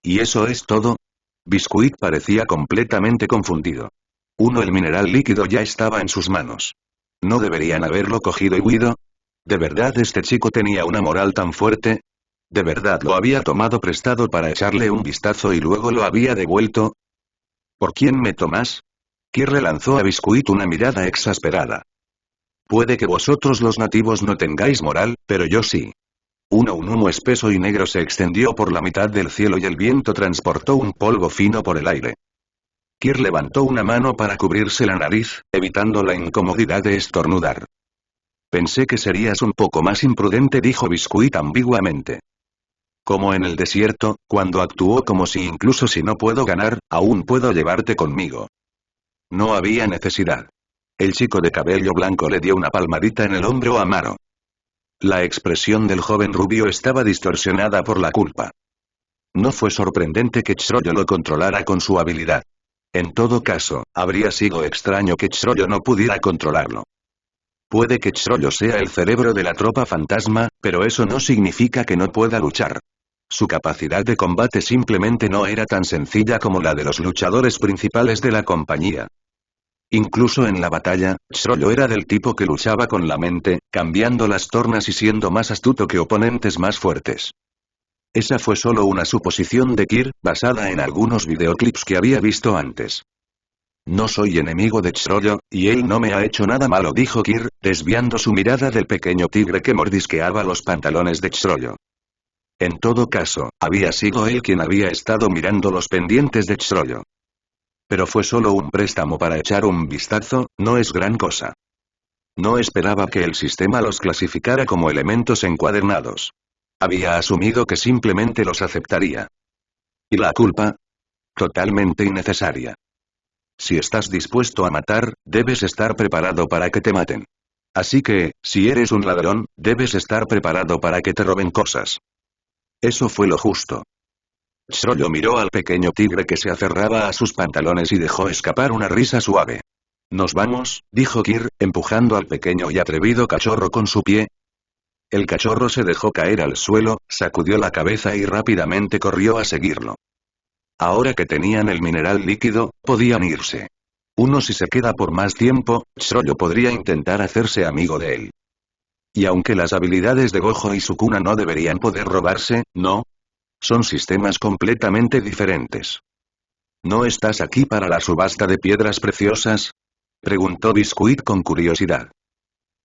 ¿Y eso es todo? Biscuit parecía completamente confundido. El mineral líquido ya estaba en sus manos. ¿No deberían haberlo cogido y huido? ¿De verdad este chico tenía una moral tan fuerte? ¿De verdad lo había tomado prestado para echarle un vistazo y luego lo había devuelto? ¿Por quién me tomas? Kir le lanzó a Biscuit una mirada exasperada. Puede que vosotros los nativos no tengáis moral, pero yo sí. Un humo espeso y negro se extendió por la mitad del cielo y el viento transportó un polvo fino por el aire. Kir levantó una mano para cubrirse la nariz, evitando la incomodidad de estornudar. Pensé que serías un poco más imprudente, dijo Biscuit ambiguamente. Como en el desierto, cuando actuó como si incluso si no puedo ganar, aún puedo llevarte conmigo. No había necesidad. El chico de cabello blanco le dio una palmadita en el hombro a Maro. La expresión del joven rubio estaba distorsionada por la culpa. No fue sorprendente que Chrollo lo controlara con su habilidad. En todo caso, habría sido extraño que Chrollo no pudiera controlarlo. Puede que Chrollo sea el cerebro de la tropa fantasma, pero eso no significa que no pueda luchar. Su capacidad de combate simplemente no era tan sencilla como la de los luchadores principales de la compañía. Incluso en la batalla, Chrollo era del tipo que luchaba con la mente, cambiando las tornas y siendo más astuto que oponentes más fuertes. Esa fue solo una suposición de Kir, basada en algunos videoclips que había visto antes. No soy enemigo de Chrollo, y él no me ha hecho nada malo, dijo Kir, desviando su mirada del pequeño tigre que mordisqueaba los pantalones de Chrollo. En todo caso, había sido él quien había estado mirando los pendientes de Chrollo. Pero fue solo un préstamo para echar un vistazo, no es gran cosa. No esperaba que el sistema los clasificara como elementos encuadernados. Había asumido que simplemente los aceptaría. ¿Y la culpa? Totalmente innecesaria. Si estás dispuesto a matar, debes estar preparado para que te maten. Así que, si eres un ladrón, debes estar preparado para que te roben cosas. Eso fue lo justo. Chrollo miró al pequeño tigre que se aferraba a sus pantalones y dejó escapar una risa suave. «Nos vamos», dijo Kir, empujando al pequeño y atrevido cachorro con su pie. El cachorro se dejó caer al suelo, sacudió la cabeza y rápidamente corrió a seguirlo. Ahora que tenían el mineral líquido, podían irse. Si se queda por más tiempo, Chrollo podría intentar hacerse amigo de él. Y aunque las habilidades de Gojo y Sukuna no deberían poder robarse, ¿no? Son sistemas completamente diferentes. ¿No estás aquí para la subasta de piedras preciosas?, preguntó Biscuit con curiosidad.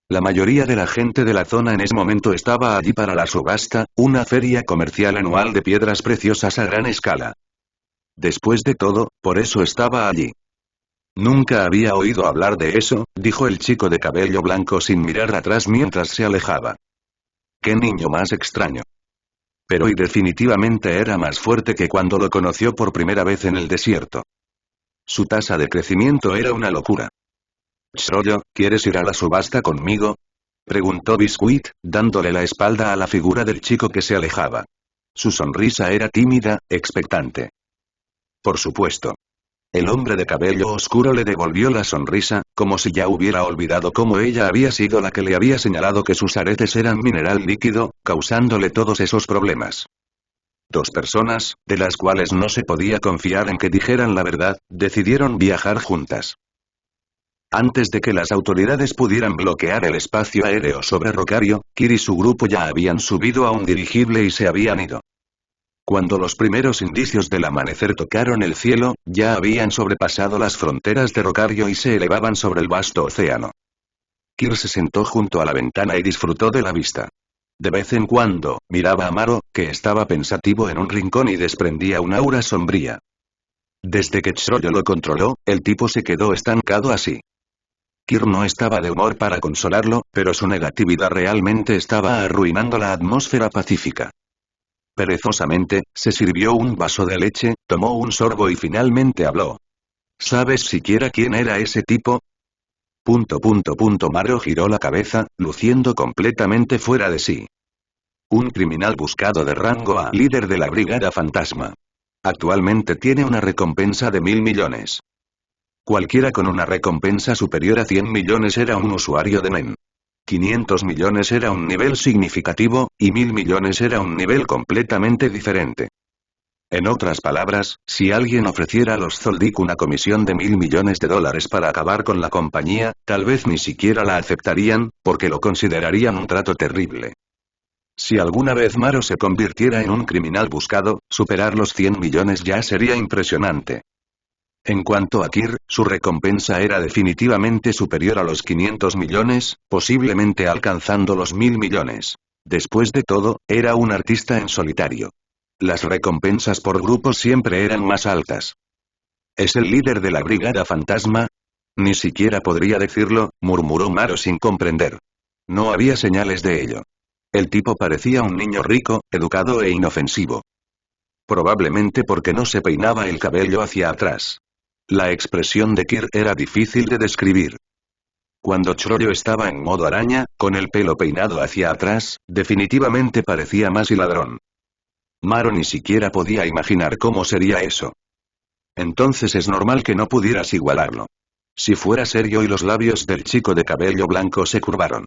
La mayoría de la gente de la zona en ese momento estaba allí para la subasta, una feria comercial anual de piedras preciosas a gran escala. Después de todo, por eso estaba allí. Nunca había oído hablar de eso, dijo el chico de cabello blanco sin mirar atrás mientras se alejaba. ¡Qué niño más extraño! Pero hoy definitivamente era más fuerte que cuando lo conoció por primera vez en el desierto. Su tasa de crecimiento era una locura. «Chrollo, ¿quieres ir a la subasta conmigo?», preguntó Biscuit, dándole la espalda a la figura del chico que se alejaba. Su sonrisa era tímida, expectante. Por supuesto. El hombre de cabello oscuro le devolvió la sonrisa, como si ya hubiera olvidado cómo ella había sido la que le había señalado que sus aretes eran mineral líquido, causándole todos esos problemas. Dos personas, de las cuales no se podía confiar en que dijeran la verdad, decidieron viajar juntas. Antes de que las autoridades pudieran bloquear el espacio aéreo sobre Rocario, Kir y su grupo ya habían subido a un dirigible y se habían ido. Cuando los primeros indicios del amanecer tocaron el cielo, ya habían sobrepasado las fronteras de Rocario y se elevaban sobre el vasto océano. Kir se sentó junto a la ventana y disfrutó de la vista. De vez en cuando, miraba a Maro, que estaba pensativo en un rincón y desprendía un aura sombría. Desde que Tsuruyo lo controló, el tipo se quedó estancado así. Kir no estaba de humor para consolarlo, pero su negatividad realmente estaba arruinando la atmósfera pacífica. Perezosamente, se sirvió un vaso de leche, tomó un sorbo y finalmente habló. ¿Sabes siquiera quién era ese tipo? Maro giró la cabeza, luciendo completamente fuera de sí. Un criminal buscado de rango A, líder de la Brigada Fantasma. Actualmente tiene una recompensa de 1.000 millones. Cualquiera con una recompensa superior a 100 millones era un usuario de NEN. 500 millones era un nivel significativo, y 1.000 millones era un nivel completamente diferente. En otras palabras, si alguien ofreciera a los Zoldyck una comisión de 1.000 millones de dólares para acabar con la compañía, tal vez ni siquiera la aceptarían, porque lo considerarían un trato terrible. Si alguna vez Maro se convirtiera en un criminal buscado, superar los 100 millones ya sería impresionante. En cuanto a Kir, su recompensa era definitivamente superior a los 500 millones, posiblemente alcanzando los 1.000 millones. Después de todo, era un artista en solitario. Las recompensas por grupos siempre eran más altas. ¿Es el líder de la Brigada Fantasma? Ni siquiera podría decirlo, murmuró Maro sin comprender. No había señales de ello. El tipo parecía un niño rico, educado e inofensivo. Probablemente porque no se peinaba el cabello hacia atrás. La expresión de Kir era difícil de describir. Cuando Tsuruyo estaba en modo araña, con el pelo peinado hacia atrás, definitivamente parecía más y ladrón. Maro ni siquiera podía imaginar cómo sería eso. Entonces es normal que no pudieras igualarlo. Si fuera serio y los labios del chico de cabello blanco se curvaron.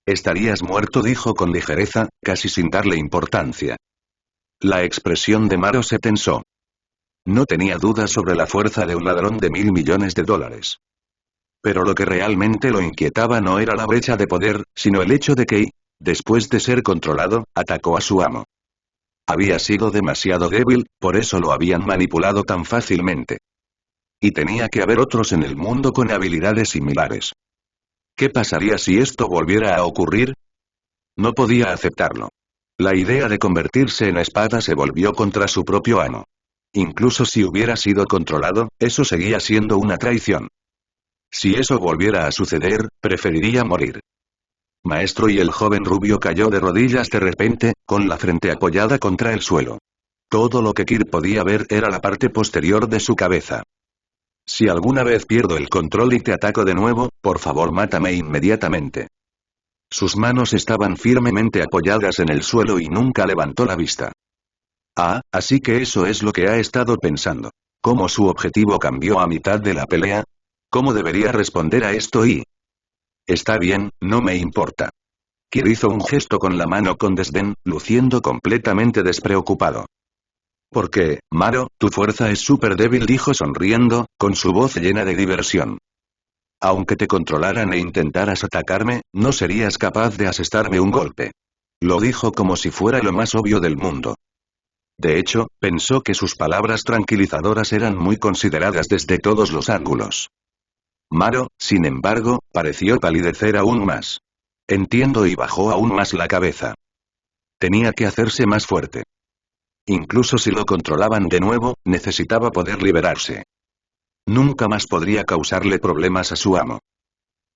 Estarías muerto, dijo con ligereza, casi sin darle importancia. La expresión de Maro se tensó. No tenía dudas sobre la fuerza de un ladrón de 1.000 millones de dólares. Pero lo que realmente lo inquietaba no era la brecha de poder, sino el hecho de que, después de ser controlado, atacó a su amo. Había sido demasiado débil, por eso lo habían manipulado tan fácilmente. Y tenía que haber otros en el mundo con habilidades similares. ¿Qué pasaría si esto volviera a ocurrir? No podía aceptarlo. La idea de convertirse en espada se volvió contra su propio amo. Incluso si hubiera sido controlado, eso seguía siendo una traición. Si eso volviera a suceder, preferiría morir. Maestro, y el joven rubio cayó de rodillas de repente, con la frente apoyada contra el suelo. Todo lo que Kir podía ver era la parte posterior de su cabeza. Si alguna vez pierdo el control y te ataco de nuevo, por favor mátame inmediatamente. Sus manos estaban firmemente apoyadas en el suelo y nunca levantó la vista. Ah, así que eso es lo que ha estado pensando. ¿Cómo su objetivo cambió a mitad de la pelea? ¿Cómo debería responder a esto? Está bien, no me importa. Kir hizo un gesto con la mano con desdén, luciendo completamente despreocupado. Porque, Maro, tu fuerza es súper débil, dijo sonriendo, con su voz llena de diversión. Aunque te controlaran e intentaras atacarme, no serías capaz de asestarme un golpe. Lo dijo como si fuera lo más obvio del mundo. De hecho, pensó que sus palabras tranquilizadoras eran muy consideradas desde todos los ángulos. Maro, sin embargo, pareció palidecer aún más. Entiendo, y bajó aún más la cabeza. Tenía que hacerse más fuerte. Incluso si lo controlaban de nuevo, necesitaba poder liberarse. Nunca más podría causarle problemas a su amo.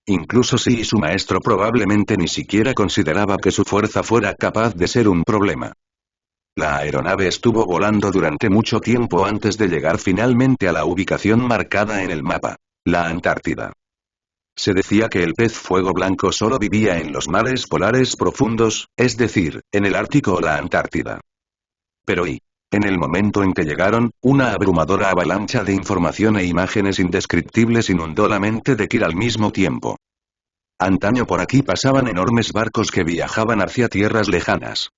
Incluso si su maestro probablemente ni siquiera consideraba que su fuerza fuera capaz de ser un problema. La aeronave estuvo volando durante mucho tiempo antes de llegar finalmente a la ubicación marcada en el mapa. La Antártida. Se decía que el pez fuego blanco solo vivía en los mares polares profundos, es decir, en el Ártico o la Antártida. Pero en el momento en que llegaron, una abrumadora avalancha de información e imágenes indescriptibles inundó la mente de Kir al mismo tiempo. Antaño por aquí pasaban enormes barcos que viajaban hacia tierras lejanas.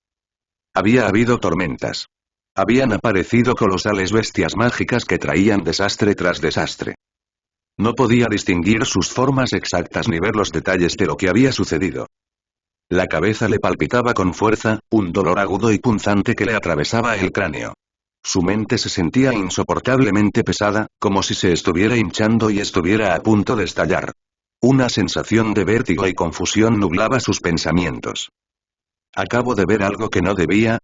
Había habido tormentas. Habían aparecido colosales bestias mágicas que traían desastre tras desastre. No podía distinguir sus formas exactas ni ver los detalles de lo que había sucedido. La cabeza le palpitaba con fuerza, un dolor agudo y punzante que le atravesaba el cráneo. Su mente se sentía insoportablemente pesada, como si se estuviera hinchando y estuviera a punto de estallar. Una sensación de vértigo y confusión nublaba sus pensamientos. ¿Acabo de ver algo que no debía?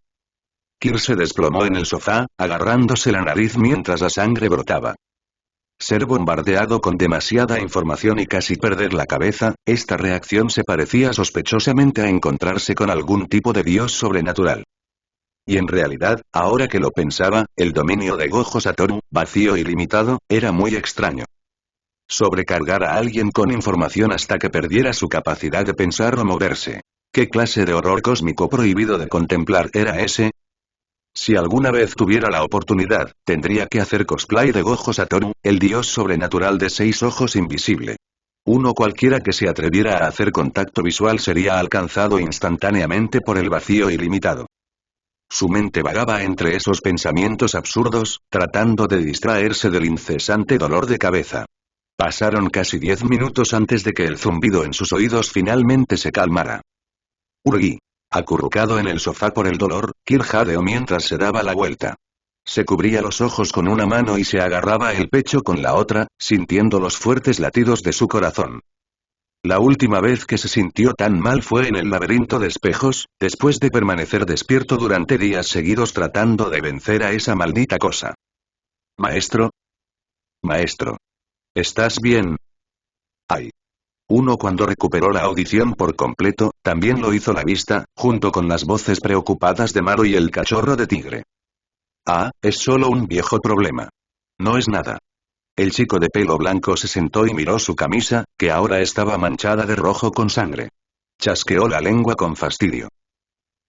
Kir se desplomó en el sofá, agarrándose la nariz mientras la sangre brotaba. Ser bombardeado con demasiada información y casi perder la cabeza, esta reacción se parecía sospechosamente a encontrarse con algún tipo de dios sobrenatural. Y en realidad, ahora que lo pensaba, el dominio de Gojo Satoru, vacío y limitado, era muy extraño. Sobrecargar a alguien con información hasta que perdiera su capacidad de pensar o moverse. ¿Qué clase de horror cósmico prohibido de contemplar era ese? Si alguna vez tuviera la oportunidad, tendría que hacer cosplay de Gojo Satoru, el dios sobrenatural de 6 ojos invisible. Uno cualquiera que se atreviera a hacer contacto visual sería alcanzado instantáneamente por el vacío ilimitado. Su mente vagaba entre esos pensamientos absurdos, tratando de distraerse del incesante dolor de cabeza. Pasaron casi 10 minutos antes de que el zumbido en sus oídos finalmente se calmara. Urgi. Acurrucado en el sofá por el dolor, Kir jadeó mientras se daba la vuelta. Se cubría los ojos con una mano y se agarraba el pecho con la otra, sintiendo los fuertes latidos de su corazón. La última vez que se sintió tan mal fue en el laberinto de espejos, después de permanecer despierto durante días seguidos tratando de vencer a esa maldita cosa. Maestro. Maestro. ¿Estás bien? Ay. Uno cuando recuperó la audición por completo, también lo hizo la vista, junto con las voces preocupadas de Maro y el cachorro de tigre. Ah, es solo un viejo problema. No es nada. El chico de pelo blanco se sentó y miró su camisa, que ahora estaba manchada de rojo con sangre. Chasqueó la lengua con fastidio.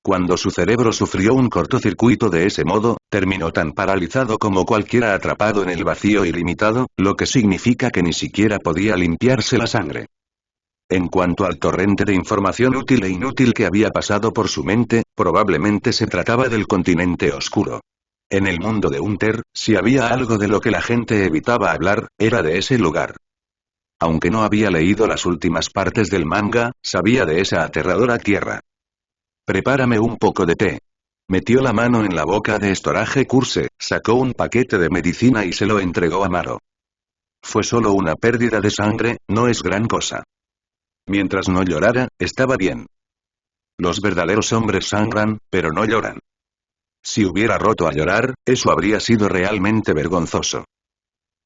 Cuando su cerebro sufrió un cortocircuito de ese modo, terminó tan paralizado como cualquiera atrapado en el vacío ilimitado, lo que significa que ni siquiera podía limpiarse la sangre. En cuanto al torrente de información útil e inútil que había pasado por su mente, probablemente se trataba del continente oscuro. En el mundo de Hunter, si había algo de lo que la gente evitaba hablar, era de ese lugar. Aunque no había leído las últimas partes del manga, sabía de esa aterradora tierra. Prepárame un poco de té. Metió la mano en la boca de Storage Curse, sacó un paquete de medicina y se lo entregó a Maro. Fue solo una pérdida de sangre, no es gran cosa. Mientras no llorara, estaba bien. Los verdaderos hombres sangran, pero no lloran. Si hubiera roto a llorar, eso habría sido realmente vergonzoso.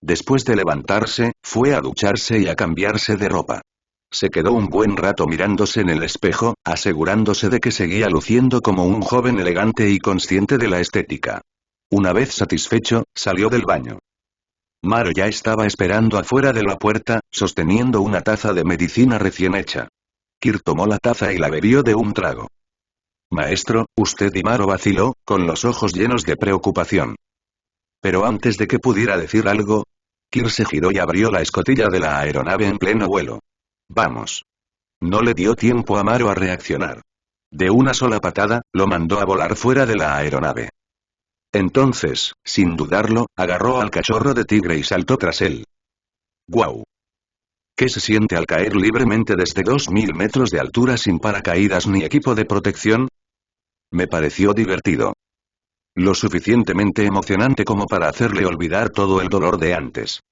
Después de levantarse, fue a ducharse y a cambiarse de ropa. Se quedó un buen rato mirándose en el espejo, asegurándose de que seguía luciendo como un joven elegante y consciente de la estética. Una vez satisfecho, salió del baño. Maro ya estaba esperando afuera de la puerta, sosteniendo una taza de medicina recién hecha. Kir tomó la taza y la bebió de un trago. Maestro, usted y Maro vaciló, con los ojos llenos de preocupación. Pero antes de que pudiera decir algo, Kir se giró y abrió la escotilla de la aeronave en pleno vuelo. Vamos. No le dio tiempo a Maro a reaccionar. De una sola patada, lo mandó a volar fuera de la aeronave. Entonces, sin dudarlo, agarró al cachorro de tigre y saltó tras él. ¡Guau! ¿Qué se siente al caer libremente desde 2000 metros de altura sin paracaídas ni equipo de protección? Me pareció divertido. Lo suficientemente emocionante como para hacerle olvidar todo el dolor de antes.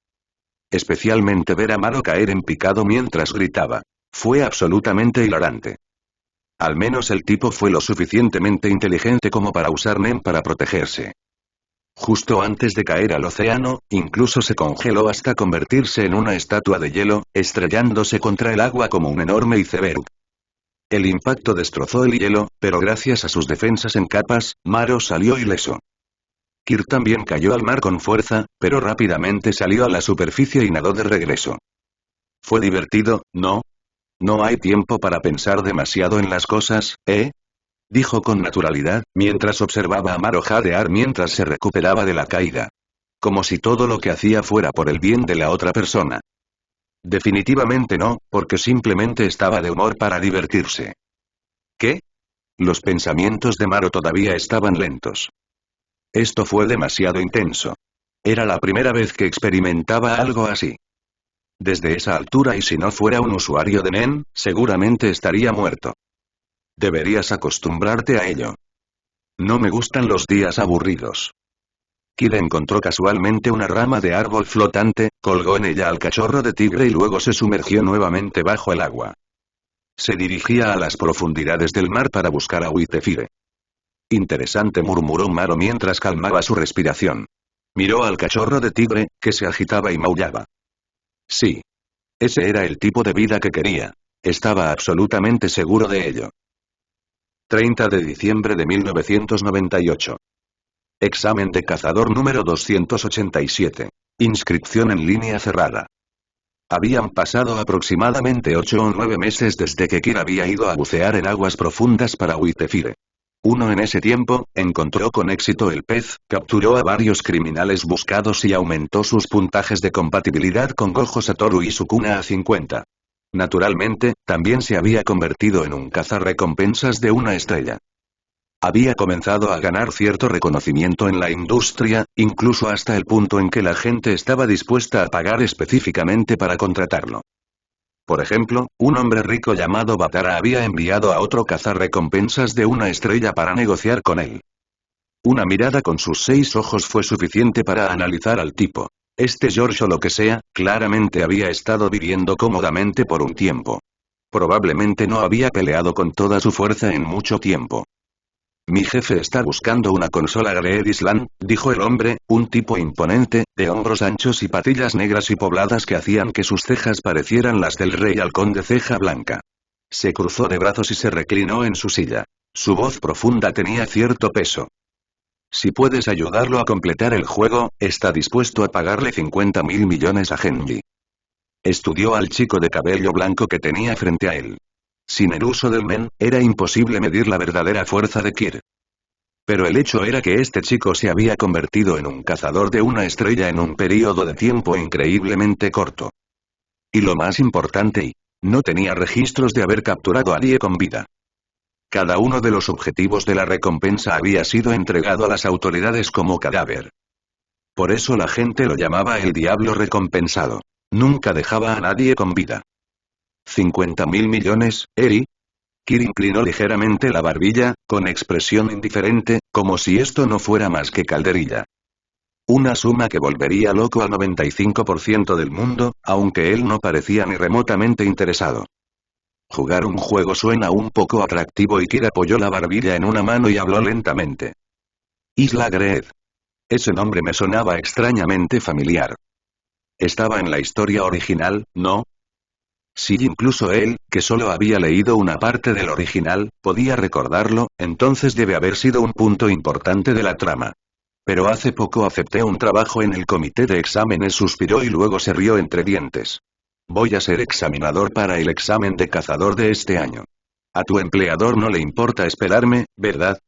Especialmente ver a Maro caer en picado mientras gritaba. Fue absolutamente hilarante. Al menos el tipo fue lo suficientemente inteligente como para usar NEM para protegerse. Justo antes de caer al océano, incluso se congeló hasta convertirse en una estatua de hielo, estrellándose contra el agua como un enorme iceberg. El impacto destrozó el hielo, pero gracias a sus defensas en capas, Maro salió ileso. Kir también cayó al mar con fuerza, pero rápidamente salió a la superficie y nadó de regreso. Fue divertido, ¿no? No hay tiempo para pensar demasiado en las cosas, ¿eh? Dijo con naturalidad, mientras observaba a Maro jadear mientras se recuperaba de la caída. Como si todo lo que hacía fuera por el bien de la otra persona. Definitivamente no, porque simplemente estaba de humor para divertirse. ¿Qué? Los pensamientos de Maro todavía estaban lentos. Esto fue demasiado intenso. Era la primera vez que experimentaba algo así. Desde esa altura y si no fuera un usuario de Nen, seguramente estaría muerto. Deberías acostumbrarte a ello. No me gustan los días aburridos. Kid encontró casualmente una rama de árbol flotante, colgó en ella al cachorro de tigre y luego se sumergió nuevamente bajo el agua. Se dirigía a las profundidades del mar para buscar a Whitefire. Interesante, murmuró Maro mientras calmaba su respiración. Miró al cachorro de tigre, que se agitaba y maullaba. Sí. Ese era el tipo de vida que quería. Estaba absolutamente seguro de ello. 30 de diciembre de 1998. Examen de cazador número 287. Inscripción en línea cerrada. Habían pasado aproximadamente 8 o 9 meses desde que Kid había ido a bucear en aguas profundas para Whitefire. En ese tiempo, encontró con éxito el pez, capturó a varios criminales buscados y aumentó sus puntajes de compatibilidad con Gojo Satoru y Sukuna a 50. Naturalmente, también se había convertido en un cazarrecompensas de una estrella. Había comenzado a ganar cierto reconocimiento en la industria, incluso hasta el punto en que la gente estaba dispuesta a pagar específicamente para contratarlo. Por ejemplo, un hombre rico llamado Batara había enviado a otro cazarrecompensas de una estrella para negociar con él. Una mirada con sus 6 ojos fue suficiente para analizar al tipo. Este George o lo que sea, claramente había estado viviendo cómodamente por un tiempo. Probablemente no había peleado con toda su fuerza en mucho tiempo. Mi jefe está buscando una consola Great Island, dijo el hombre, un tipo imponente, de hombros anchos y patillas negras y pobladas que hacían que sus cejas parecieran las del rey halcón de ceja blanca. Se cruzó de brazos y se reclinó en su silla. Su voz profunda tenía cierto peso. Si puedes ayudarlo a completar el juego, está dispuesto a pagarle 50.000 millones a Genji. Estudió al chico de cabello blanco que tenía frente a él. Sin el uso del men, era imposible medir la verdadera fuerza de Kid. Pero el hecho era que este chico se había convertido en un cazador de una estrella en un período de tiempo increíblemente corto. Y lo más importante, no tenía registros de haber capturado a nadie con vida. Cada uno de los objetivos de la recompensa había sido entregado a las autoridades como cadáver. Por eso la gente lo llamaba el diablo recompensado. Nunca dejaba a nadie con vida. 50.000 millones, Eri. Kid inclinó ligeramente la barbilla, con expresión indiferente, como si esto no fuera más que calderilla. Una suma que volvería loco al 95% del mundo, aunque él no parecía ni remotamente interesado. Jugar un juego suena un poco atractivo y Kid apoyó la barbilla en una mano y habló lentamente. Isla Greed. Ese nombre me sonaba extrañamente familiar. Estaba en la historia original, ¿no? Si incluso él, que solo había leído una parte del original, podía recordarlo, entonces debe haber sido un punto importante de la trama. Pero hace poco acepté un trabajo en el comité de exámenes, suspiró y luego se rió entre dientes. Voy a ser examinador para el examen de cazador de este año. A tu empleador no le importa esperarme, ¿verdad?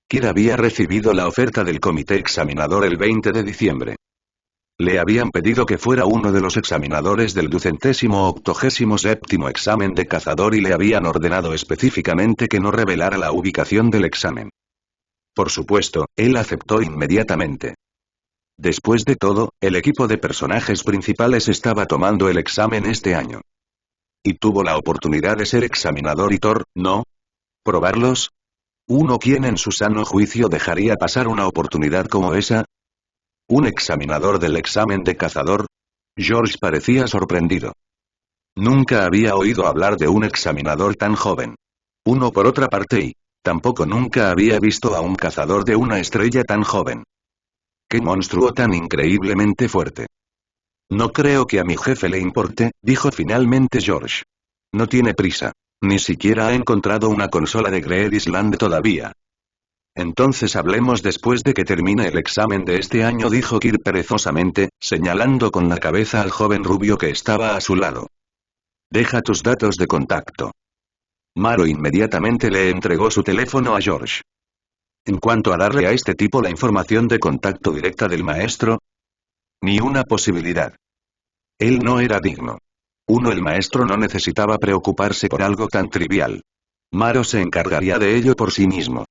Kid había recibido la oferta del comité examinador el 20 de diciembre. Le habían pedido que fuera uno de los examinadores del 287º examen de cazador y le habían ordenado específicamente que no revelara la ubicación del examen. Por supuesto, él aceptó inmediatamente. Después de todo, el equipo de personajes principales estaba tomando el examen este año. Y tuvo la oportunidad de ser examinador y Thor, ¿no? ¿Probarlos? ¿Quién en su sano juicio dejaría pasar una oportunidad como esa? ¿Un examinador del examen de cazador? George parecía sorprendido. Nunca había oído hablar de un examinador tan joven. Por otra parte tampoco nunca había visto a un cazador de una estrella tan joven. ¡Qué monstruo tan increíblemente fuerte! No creo que a mi jefe le importe, dijo finalmente George. No tiene prisa. Ni siquiera ha encontrado una consola de Great Island todavía. Entonces hablemos después de que termine el examen de este año, dijo Kid perezosamente, señalando con la cabeza al joven rubio que estaba a su lado. Deja tus datos de contacto. Maro inmediatamente le entregó su teléfono a George. En cuanto a darle a este tipo la información de contacto directa del maestro, ni una posibilidad. Él no era digno. El maestro no necesitaba preocuparse por algo tan trivial. Maro se encargaría de ello por sí mismo.